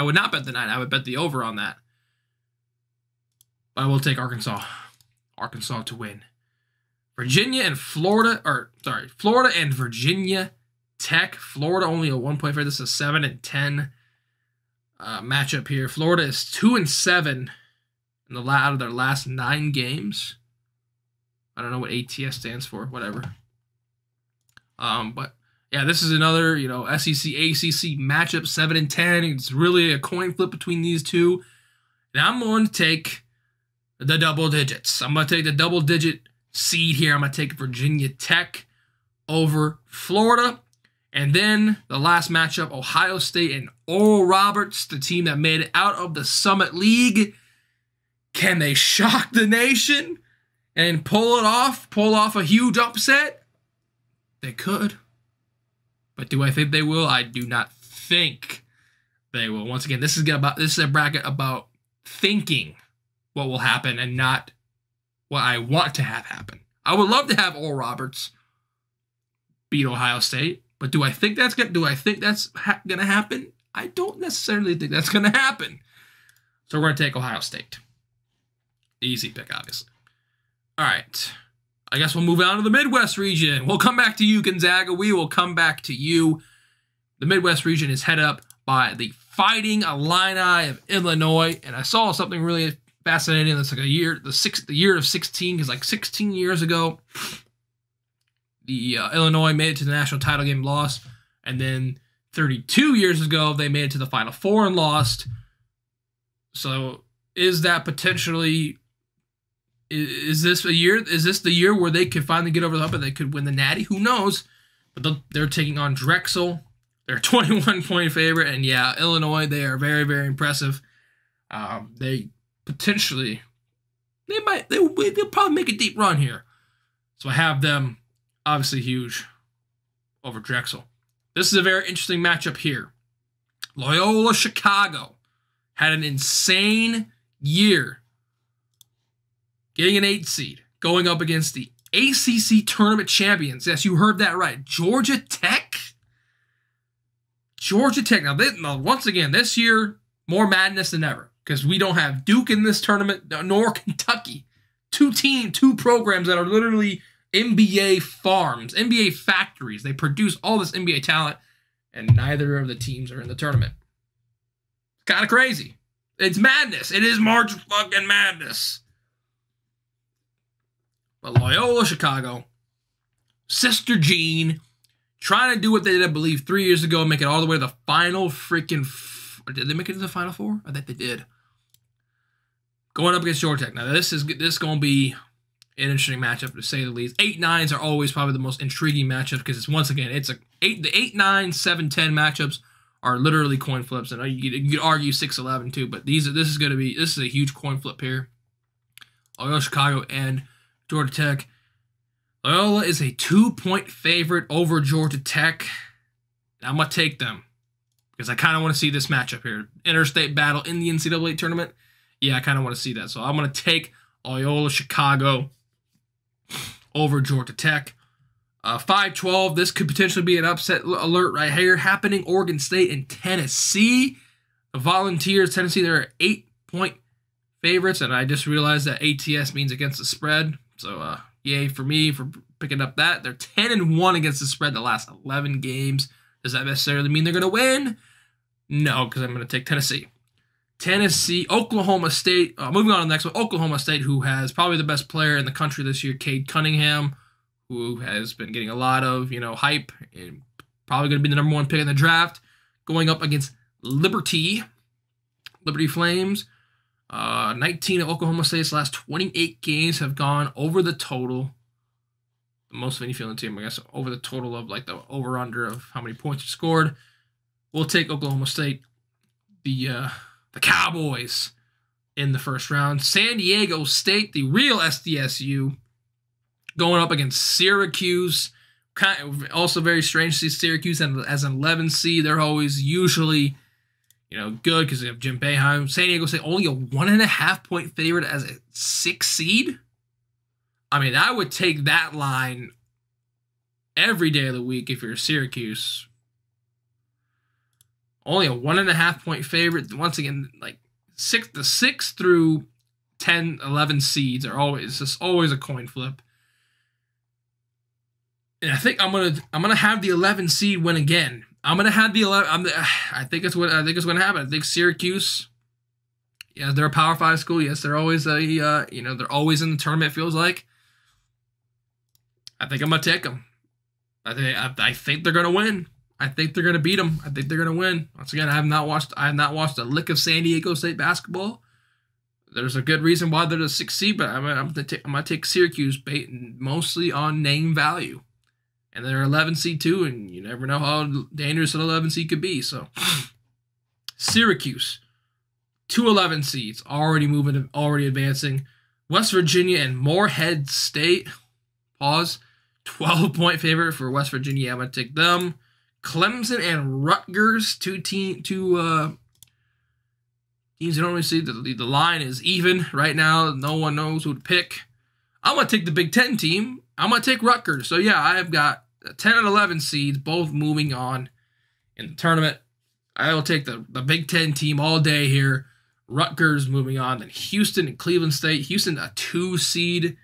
would not bet the 9. I would bet the over on that. But I will take Arkansas to win. Florida and Virginia Tech. Florida only a 1-point favorite. This is a 7-10 matchup here. Florida is 2-7 out of their last 9 games. I don't know what ATS stands for, whatever. But yeah, this is another, SEC, ACC matchup, 7 and 10. It's really a coin flip between these two. And I'm going to take the double digits. I'm going to take the double-digit seed here. I'm going to take Virginia Tech over Florida. And then the last matchup, Ohio State and Oral Roberts, the team that made it out of the Summit League. Can they shock the nation and pull off a huge upset? They could. But do I think they will? I do not think they will. Once again, this is a bracket about thinking what will happen and not what I want to have happen. I would love to have Oral Roberts beat Ohio State, but do I think that's gonna happen? I don't necessarily think that's gonna happen. So we're gonna take Ohio State. Easy pick, obviously. All right. I guess we'll move on to the Midwest region. We'll come back to you, Gonzaga. We will come back to you. The Midwest region is headed up by the Fighting Illini of Illinois, and I saw something really fascinating. That's like the year of 16, because like 16 years ago, the Illinois made it to the national title game, lost, and then 32 years ago they made it to the Final Four and lost. So is that potentially? Is this the year where they could finally get over the hump and they could win the Natty? Who knows? But they're taking on Drexel. They're a 21-point favorite, and yeah, Illinois, they are very, very impressive. They'll probably make a deep run here. So I have them obviously huge over Drexel. This is a very interesting matchup here. Loyola Chicago had an insane year, getting an 8 seed, going up against the ACC tournament champions. Yes, you heard that right. Georgia Tech. Georgia Tech. Now, once again, this year, more madness than ever, because we don't have Duke in this tournament, nor Kentucky. Two programs that are literally NBA farms, NBA factories. They produce all this NBA talent, and neither of the teams are in the tournament. Kind of crazy. It's madness. It is March fucking Madness. But Loyola Chicago, Sister Jean, trying to do what they did, I believe, 3 years ago, make it all the way to the final freaking... Did they make it to the Final Four? I think they did. Going up against Georgia Tech. Now, this is going to be an interesting matchup, to say the least. 8-9s are always probably the most intriguing matchup, because it's, once again, the 8-9, 7-10 matchups are literally coin flips, and you could argue 6-11 too, but this is a huge coin flip here. Loyola Chicago and Georgia Tech. Loyola is a 2-point favorite over Georgia Tech. I'm going to take them because I kind of want to see this matchup here. Interstate battle in the NCAA tournament. Yeah, I kind of want to see that. So I'm going to take Loyola Chicago over Georgia Tech. 5-12, this could potentially be an upset alert right here happening. Oregon State and Tennessee. The Volunteers, Tennessee, they're 8-point favorites, and I just realized that ATS means against the spread. So, yay for me for picking up that. They're 10-1 against the spread the last 11 games. Does that necessarily mean they're going to win? No, because I'm going to take Tennessee. Oklahoma State. Moving on to the next one. Oklahoma State, who has probably the best player in the country this year, Cade Cunningham, who has been getting a lot of, hype, and probably going to be the #1 pick in the draft, going up against Liberty Flames. 19 of Oklahoma State's last 28 games have gone over the total. The most of any field team, I guess, over the total of like the over-under of how many points you scored. We'll take Oklahoma State, the Cowboys, in the first round. San Diego State, the real SDSU, going up against Syracuse. Also very strange to see Syracuse as an 11 seed. They're always usually good because they have Jim Boeheim. San Diego State only a 1.5-point favorite as a 6 seed. I mean, I would take that line every day of the week if you're Syracuse. Only a 1.5-point favorite. Once again, like the 6 through 10, 11 seeds are always a coin flip. And I think I'm gonna have the 11 seed win again. I'm gonna have the 11. I think it's gonna happen. I think Syracuse. Yeah, they're a Power 5 school. Yes, they're always they're always in the tournament. It feels like. I think I'm going to take them. I think they're going to win. I think they're going to beat them. I think they're going to win. Once again, I have not watched a lick of San Diego State basketball. There's a good reason why they're the 6th seed, but I'm going to take Syracuse mostly on name value. And they're 11 seed too, and you never know how dangerous an 11 seed could be. So Syracuse, 2 11 seeds, already advancing. West Virginia and Morehead State, 12-point favorite for West Virginia. I'm going to take them. Clemson and Rutgers, two teams you don't really see. The line is even right now. No one knows who to pick. I'm going to take the Big Ten team. I'm going to take Rutgers. So, yeah, I've got 10 and 11 seeds both moving on in the tournament. I will take the Big Ten team all day here. Rutgers moving on. Then Houston and Cleveland State. Houston, a 2 seed.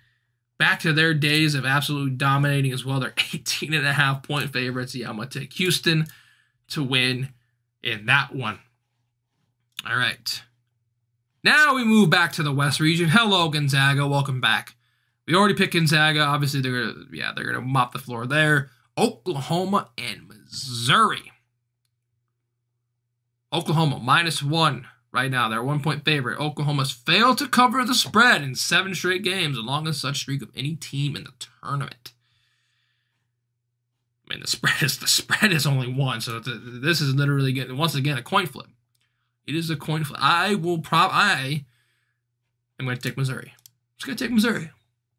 Back to their days of absolutely dominating as well. They're 18.5-point favorites. Yeah, I'm going to take Houston to win in that one. All right. Now we move back to the West region. Hello, Gonzaga. Welcome back. We already picked Gonzaga. Obviously, they're gonna mop the floor there. Oklahoma and Missouri. Oklahoma -1 right now. They're a 1-point favorite. Oklahoma's failed to cover the spread in 7 straight games, the longest such streak of any team in the tournament. I mean, the spread is only 1, so this is literally getting once again a coin flip. It is a coin flip. I am going to take Missouri. I'm just going to take Missouri.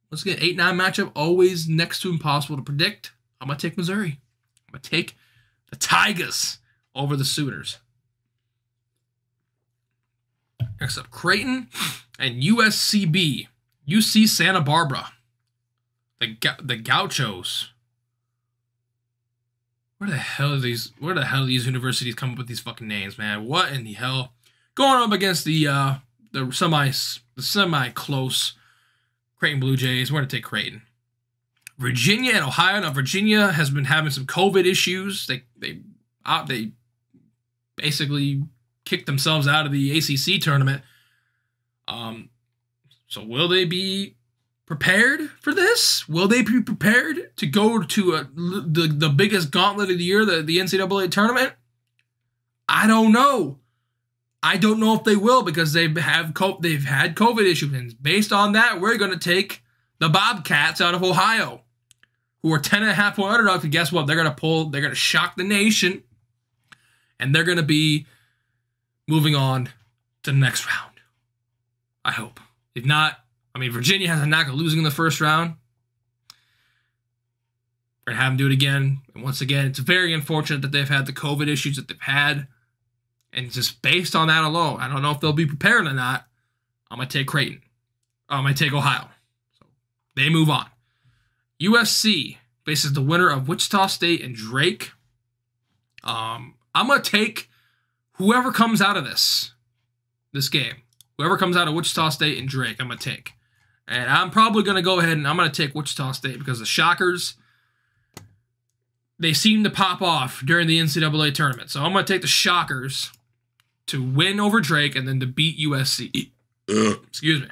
Let's get 8-9 matchup, always next to impossible to predict. I'm going to take Missouri. I'm going to take the Tigers over the Sooners. Next up, Creighton and USCB. UC Santa Barbara. The Gauchos. Where the hell are these universities come up with these fucking names, man? What in the hell? Going up against the semi-close Creighton Blue Jays. We're going to take Creighton. Virginia and Ohio. Now, Virginia has been having some COVID issues. They basically kicked themselves out of the ACC tournament. So will they be prepared for this? Will they be prepared to go to the biggest gauntlet of the year, the NCAA tournament? I don't know. I don't know if they will because they've had COVID issues. And based on that, we're going to take the Bobcats out of Ohio, who are 10.5-point underdogs. And guess what? They're going to shock the nation, and they're going to be moving on to the next round. I hope. If not, I mean, Virginia has a knack of losing in the first round. We're going to have them do it again. And once again, it's very unfortunate that they've had the COVID issues that they've had. And just based on that alone, I don't know if they'll be prepared or not. I'm going to take Creighton. I'm going to take Ohio. So they move on. USC faces the winner of Wichita State and Drake. I'm going to take whoever comes out of this game. Whoever comes out of Wichita State and Drake, I'm going to take. And I'm probably going to go ahead and I'm going to take Wichita State because the Shockers, they seem to pop off during the NCAA tournament. So I'm going to take the Shockers to win over Drake and then to beat USC. Excuse me.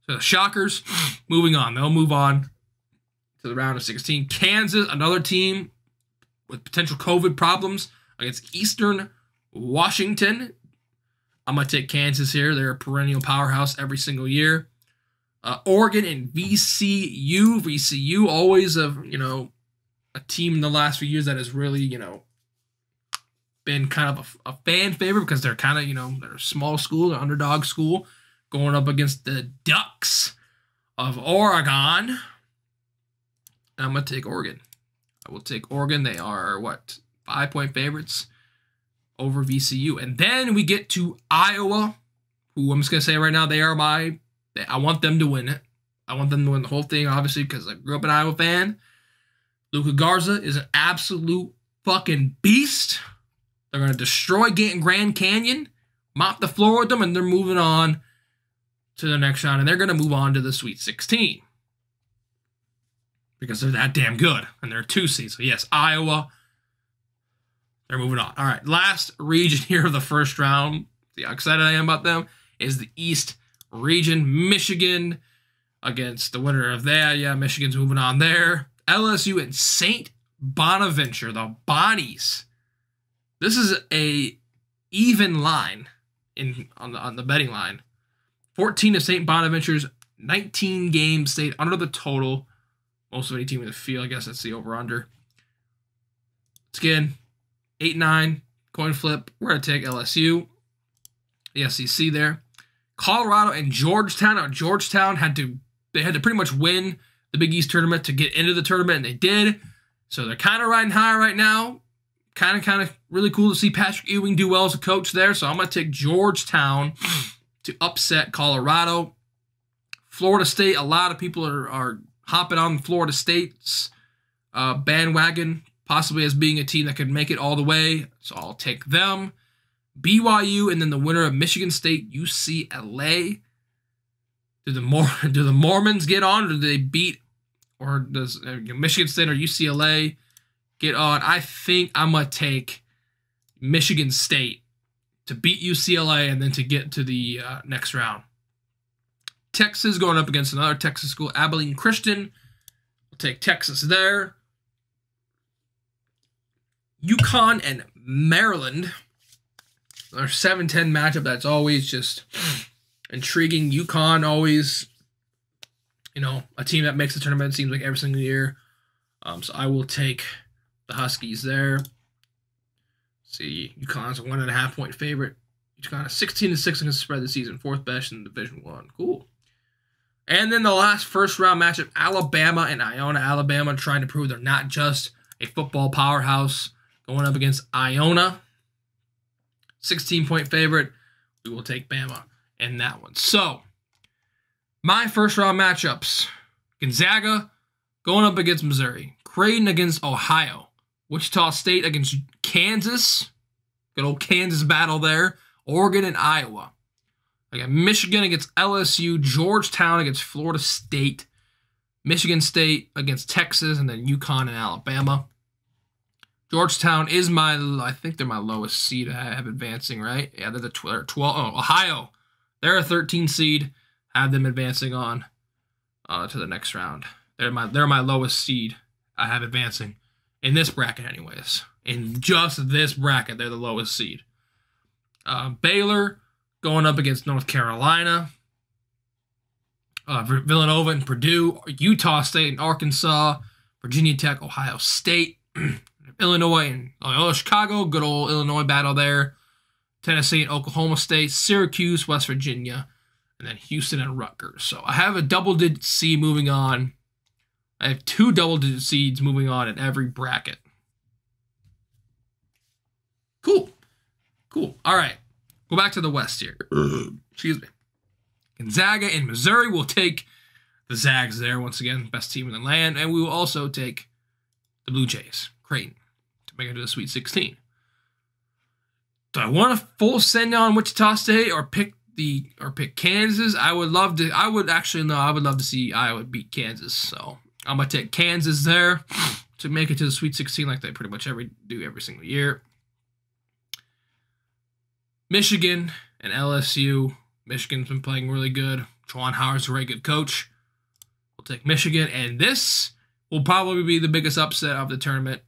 So the Shockers, moving on. They'll move on to the round of 16. Kansas, another team with potential COVID problems against Eastern Washington. I'm going to take Kansas here. They're a perennial powerhouse every single year. Oregon and VCU. VCU always a team in the last few years that has really, been kind of a fan favorite because they're kind of, they're a small school, they're underdog school, going up against the Ducks of Oregon. I'm going to take Oregon. I will take Oregon. They are, 5-point favorites over VCU. And then we get to Iowa, who I'm just going to say right now, I want them to win it. I want them to win the whole thing, obviously, because I grew up an Iowa fan. Luka Garza is an absolute fucking beast. They're going to destroy Grand Canyon, mop the floor with them, and they're moving on to the next round. And they're going to move on to the Sweet 16 because they're that damn good. And they're 2 seeds. So, yes, Iowa, they're moving on. All right, last region here of the first round. See how excited I am about them is the East region. Michigan, against the winner of that. Yeah, Michigan's moving on there. LSU and St. Bonaventure, the Bonnies. This is a even line on the betting line. 14 of St. Bonaventure's 19 games stayed under the total. Most of any team in the field, I guess that's the over-under. Again, 8-9, coin flip. We're going to take LSU, the SEC there. Colorado and Georgetown. Now, Georgetown had to pretty much win the Big East tournament to get into the tournament, and they did. So they're kind of riding high right now. Kind of really cool to see Patrick Ewing do well as a coach there. So I'm going to take Georgetown to upset Colorado. Florida State, a lot of people are hopping on Florida State's bandwagon, possibly as being a team that could make it all the way. So I'll take them. BYU, and then the winner of Michigan State, UCLA. Do the Mormons get on, or do they beat, or does Michigan State or UCLA get on? I think I'm going to take Michigan State to beat UCLA and then to get to the next round. Texas going up against another Texas school, Abilene Christian. I'll take Texas there. Uconn and Maryland. Our 7-10 matchup that's always just intriguing. Uconn always, a team that makes the tournament, it seems like every single year. So I will take the Huskies there. See, Uconn's a 1.5 point favorite. Uconn is 16-6 against the spread this season, 4th best in Division I. Cool. And then the last first round matchup, Alabama and Iona. Alabama trying to prove they're not just a football powerhouse, going up against Iona. 16-point favorite. We will take Bama in that one. So, my first round matchups. Gonzaga going up against Missouri. Creighton against Ohio. Wichita State against Kansas. Good old Kansas battle there. Oregon and Iowa. I got Michigan against LSU. Georgetown against Florida State. Michigan State against Texas. And then Uconn and Alabama. Georgetown is I think they're my lowest seed I have advancing, right? Yeah, they're the 12. Oh, Ohio. They're a 13 seed. Have them advancing on to the next round. They're my lowest seed I have advancing in this bracket anyways. In just this bracket, they're the lowest seed. Baylor going up against North Carolina. Villanova and Purdue. Utah State and Arkansas. Virginia Tech, Ohio State. Illinois and Chicago. Good old Illinois battle there. Tennessee and Oklahoma State. Syracuse, West Virginia. And then Houston and Rutgers. So I have a double-digit seed moving on. I have 2 double-digit seeds moving on in every bracket. Cool. All right. Go back to the West here. Excuse me. Gonzaga and Missouri will take the Zags there. Once again, best team in the land. And we will also take the Blue Jays, Creighton, to make it to the Sweet 16. Do I want a full send on Wichita State or pick Kansas? I would love to see Iowa beat Kansas. So I'm gonna take Kansas there to make it to the Sweet 16 like they pretty much do every single year. Michigan and LSU. Michigan's been playing really good. Juwan Howard's a very good coach. We'll take Michigan, and this will probably be the biggest upset of the tournament,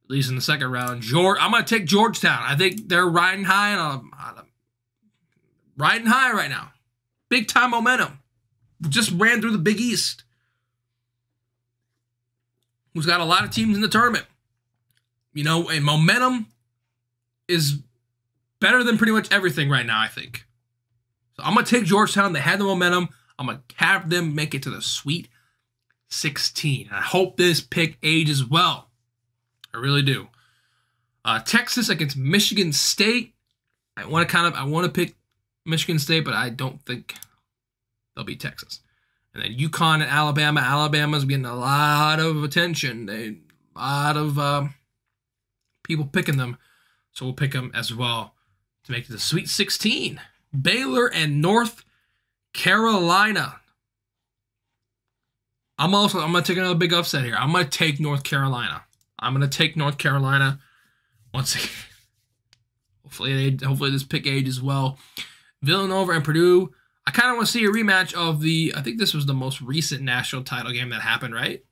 at least in the second round. I'm going to take Georgetown. I think they're riding high right now. Big time momentum. Just ran through the Big East. Who's got a lot of teams in the tournament. And momentum is better than pretty much everything right now, I think. So I'm going to take Georgetown. They had the momentum. I'm going to have them make it to the Sweet 16. I hope this pick ages well. I really do. Texas against Michigan State. I want to pick Michigan State, but I don't think they'll beat Texas. And then Uconn and Alabama. Alabama's getting a lot of attention. A lot of people picking them. So we'll pick them as well to make it to the Sweet 16. Baylor and North Carolina. I'm going to take another big upset here. I'm going to take North Carolina. Once again. Hopefully this pick ages well. Villanova and Purdue. I kind of want to see a rematch of the, I think this was the most recent national title game that happened, right?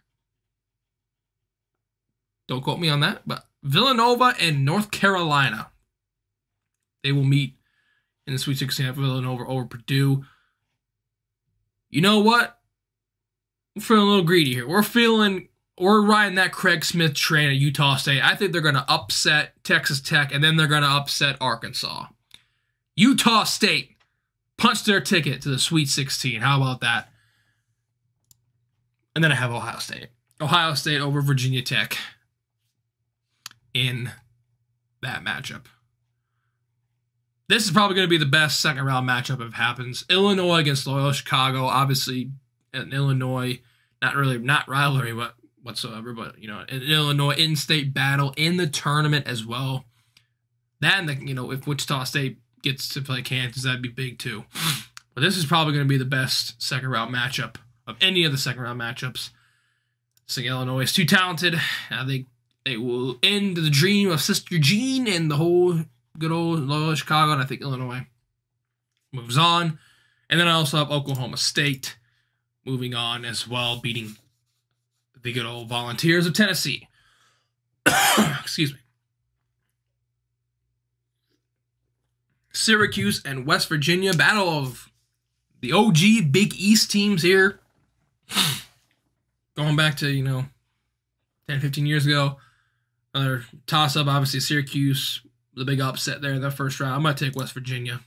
Don't quote me on that, but Villanova and North Carolina. They will meet in the Sweet 16 at Villanova over Purdue. You know what? We're feeling a little greedy here. We're riding that Craig Smith train at Utah State. I think they're going to upset Texas Tech, and then they're going to upset Arkansas. Utah State punched their ticket to the Sweet 16. How about that? And then I have Ohio State. Ohio State over Virginia Tech in that matchup. This is probably going to be the best second round matchup if it happens. Illinois against Loyola Chicago. Obviously, in Illinois, not rivalry, but whatsoever. But an Illinois in-state battle in the tournament as well. That, and if Wichita State gets to play Kansas, that'd be big too. But this is probably going to be the best second round matchup of any of the second round matchups. I think Illinois is too talented. I think they will end the dream of Sister Jean and the whole good old Loyola Chicago, and I think Illinois moves on. And then I also have Oklahoma State moving on as well, beating the good old Volunteers of Tennessee. Excuse me. Syracuse and West Virginia, battle of the OG Big East teams here. Going back to, 10, 15 years ago. Another toss-up, obviously Syracuse, the big upset there in the first round. I'm going to take West Virginia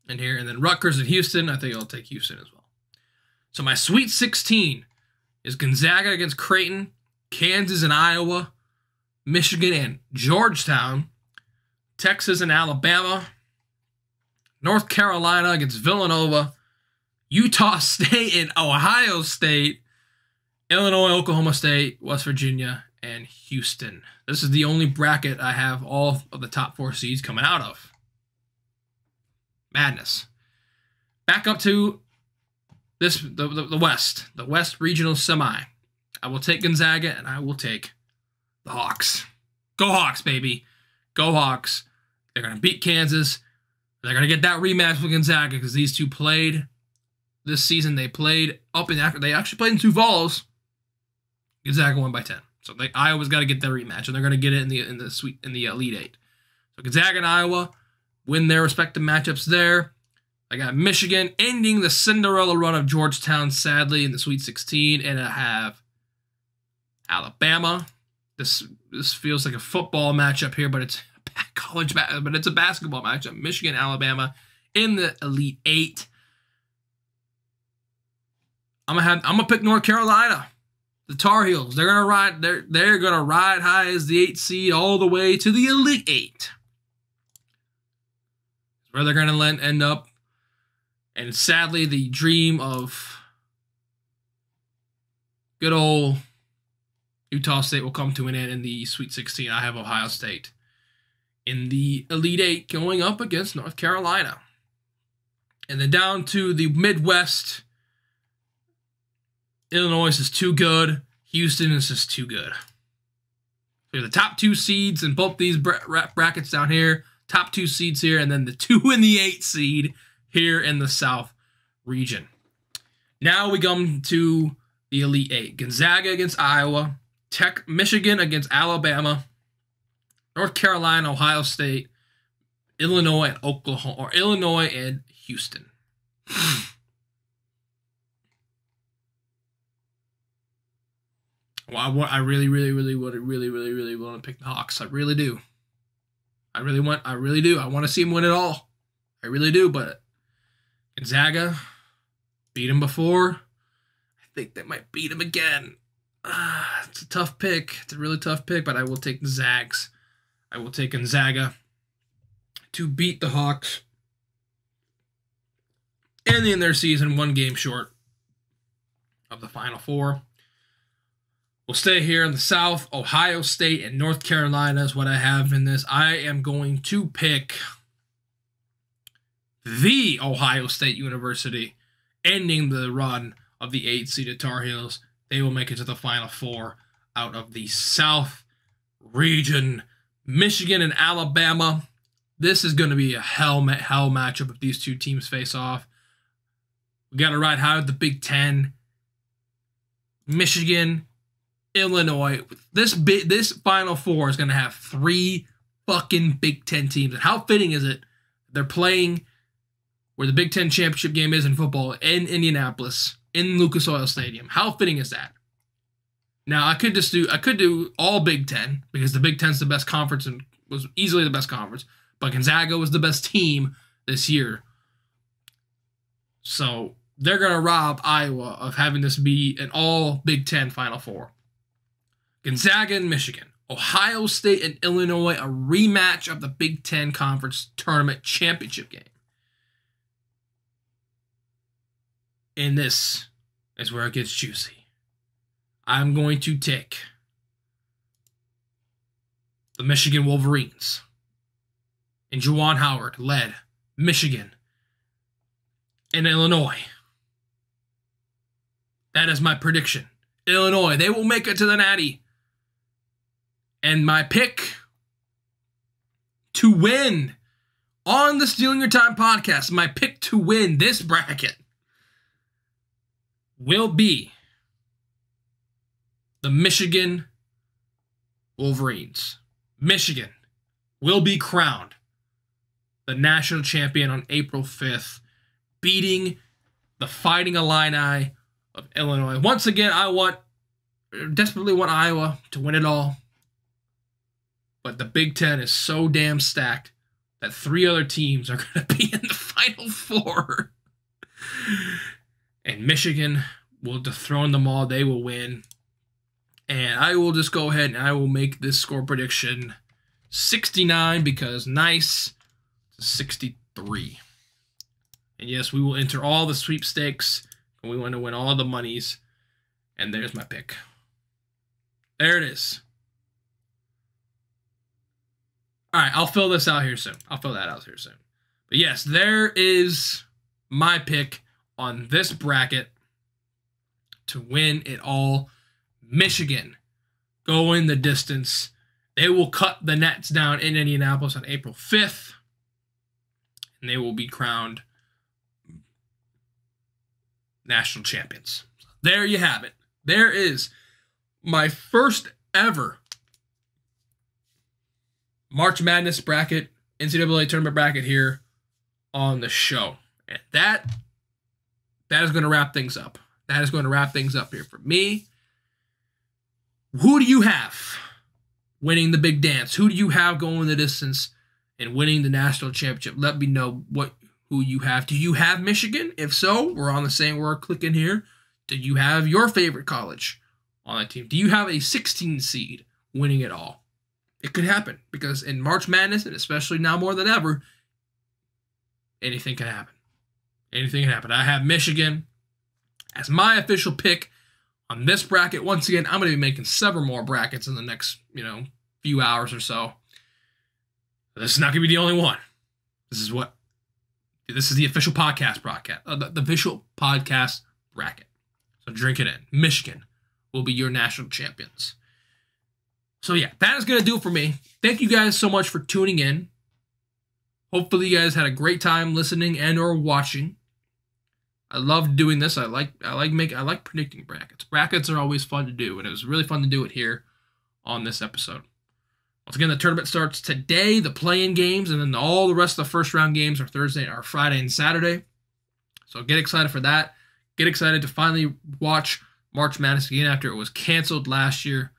in here. And then Rutgers and Houston, I think I'll take Houston as well. So my Sweet 16 is Gonzaga against Creighton, Kansas and Iowa, Michigan and Georgetown, Texas and Alabama, North Carolina against Villanova, Utah State and Ohio State, Illinois, Oklahoma State, West Virginia, and Houston. This is the only bracket I have all of the top 4 seeds coming out of. Madness. Back up to the West. The West Regional Semi. I will take Gonzaga, and I will take the Hawks. Go Hawks, baby. Go Hawks. They're going to beat Kansas. They're going to get that rematch with Gonzaga because these two played this season. They played they actually played in Sioux Falls. Gonzaga won by 10. So Iowa's got to get their rematch, and they're going to get it in the Elite Eight. So Gonzaga and Iowa win their respective matchups there. I got Michigan ending the Cinderella run of Georgetown, sadly, in the Sweet 16, and I have Alabama. This feels like a football matchup here, but it's it's a basketball matchup. Michigan, Alabama in the Elite Eight. I'm gonna pick North Carolina. The Tar Heels, they're gonna ride high as the 8th seed all the way to the Elite Eight. That's where they're gonna end up. And sadly, the dream of good old Utah State will come to an end in the Sweet 16. I have Ohio State in the Elite Eight going up against North Carolina. And then down to the Midwest. Illinois is too good. Houston is just too good. So the top 2 seeds in both these brackets down here. Top 2 seeds here. And then the 2 and the 8 seed here in the South region. Now we come to the Elite Eight. Gonzaga against Iowa. Michigan against Alabama. North Carolina, Ohio State. Illinois and Oklahoma. Or Illinois and Houston. Well, I really want to pick the Hawks. I really do. I really do. I want to see them win it all. I really do, but Gonzaga beat them before. I think they might beat them again. It's a tough pick. It's a really tough pick, but I will take the Zags. I will take Gonzaga to beat the Hawks. Ending their season 1 game short of the Final Four. We'll stay here in the South. Ohio State and North Carolina is what I have in this. I am going to pick the Ohio State University, ending the run of the 8-seeded Tar Heels. They will make it to the Final Four out of the South region. Michigan and Alabama. This is going to be a hell matchup if these two teams face off. We got to ride high with the Big Ten. Michigan, Illinois. This Final Four is going to have 3 fucking Big Ten teams. And how fitting is it? They're playing where the Big Ten championship game is in football in Indianapolis, in Lucas Oil Stadium. How fitting is that? Now, I could do all Big Ten because the Big Ten's the best conference and was easily the best conference. But Gonzaga was the best team this year. So they're going to rob Iowa of having this be an all Big Ten Final Four. Gonzaga and Michigan. Ohio State and Illinois, a rematch of the Big Ten Conference Tournament Championship game. And this is where it gets juicy. I'm going to take the Michigan Wolverines and Juwan Howard led Michigan and Illinois. That is my prediction. Illinois, they will make it to the Natty. And my pick to win on the Stealing Your Time podcast, my pick to win this bracket will be the Michigan Wolverines. Michigan will be crowned the national champion on April 5th, beating the Fighting Illini of Illinois. Once again, I desperately want Iowa to win it all. But the Big Ten is so damn stacked that 3 other teams are going to be in the Final Four. And Michigan will dethrone them all. They will win. And I will just go ahead and I will make this score prediction 69 because nice to 63. And yes, we will enter all the sweepstakes. And we want to win all the monies. And there's my pick. There it is. All right, I'll fill this out here soon. But yes, there is my pick on this bracket to win it all. Michigan going the distance. They will cut the nets down in Indianapolis on April 5th. And they will be crowned national champions. There you have it. There is my first ever March Madness bracket, NCAA tournament bracket here on the show. And that is going to wrap things up. That is going to wrap things up here for me. Who do you have winning the big dance? Who do you have going the distance and winning the national championship? Let me know who you have. Do you have Michigan? If so, we're clicking here. Do you have your favorite college on that team? Do you have a 16 seed winning it all? It could happen because in March Madness, and especially now more than ever, anything can happen. Anything can happen. I have Michigan as my official pick on this bracket. Once again, I'm going to be making several more brackets in the next, few hours or so. This is not going to be the only one. This is the official podcast bracket. The official podcast bracket. So drink it in. Michigan will be your national champions. So yeah, that is going to do it for me. Thank you guys so much for tuning in. Hopefully you guys had a great time listening and or watching. I love doing this. I like predicting brackets. Brackets are always fun to do, and it was really fun to do it here on this episode. Once again, the tournament starts today, the play-in games, and then all the rest of the first round games are Friday and Saturday. So get excited for that. Get excited to finally watch March Madness again after it was canceled last year.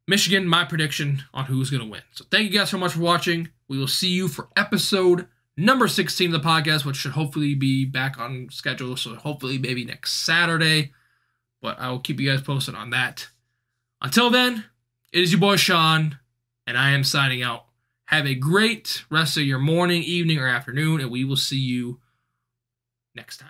Michigan, my prediction on who's going to win. So thank you guys so much for watching. We will see you for episode number 16 of the podcast, which should hopefully be back on schedule. So hopefully maybe next Saturday. But I will keep you guys posted on that. Until then, it is your boy Sean, and I am signing out. Have a great rest of your morning, evening, or afternoon, and we will see you next time.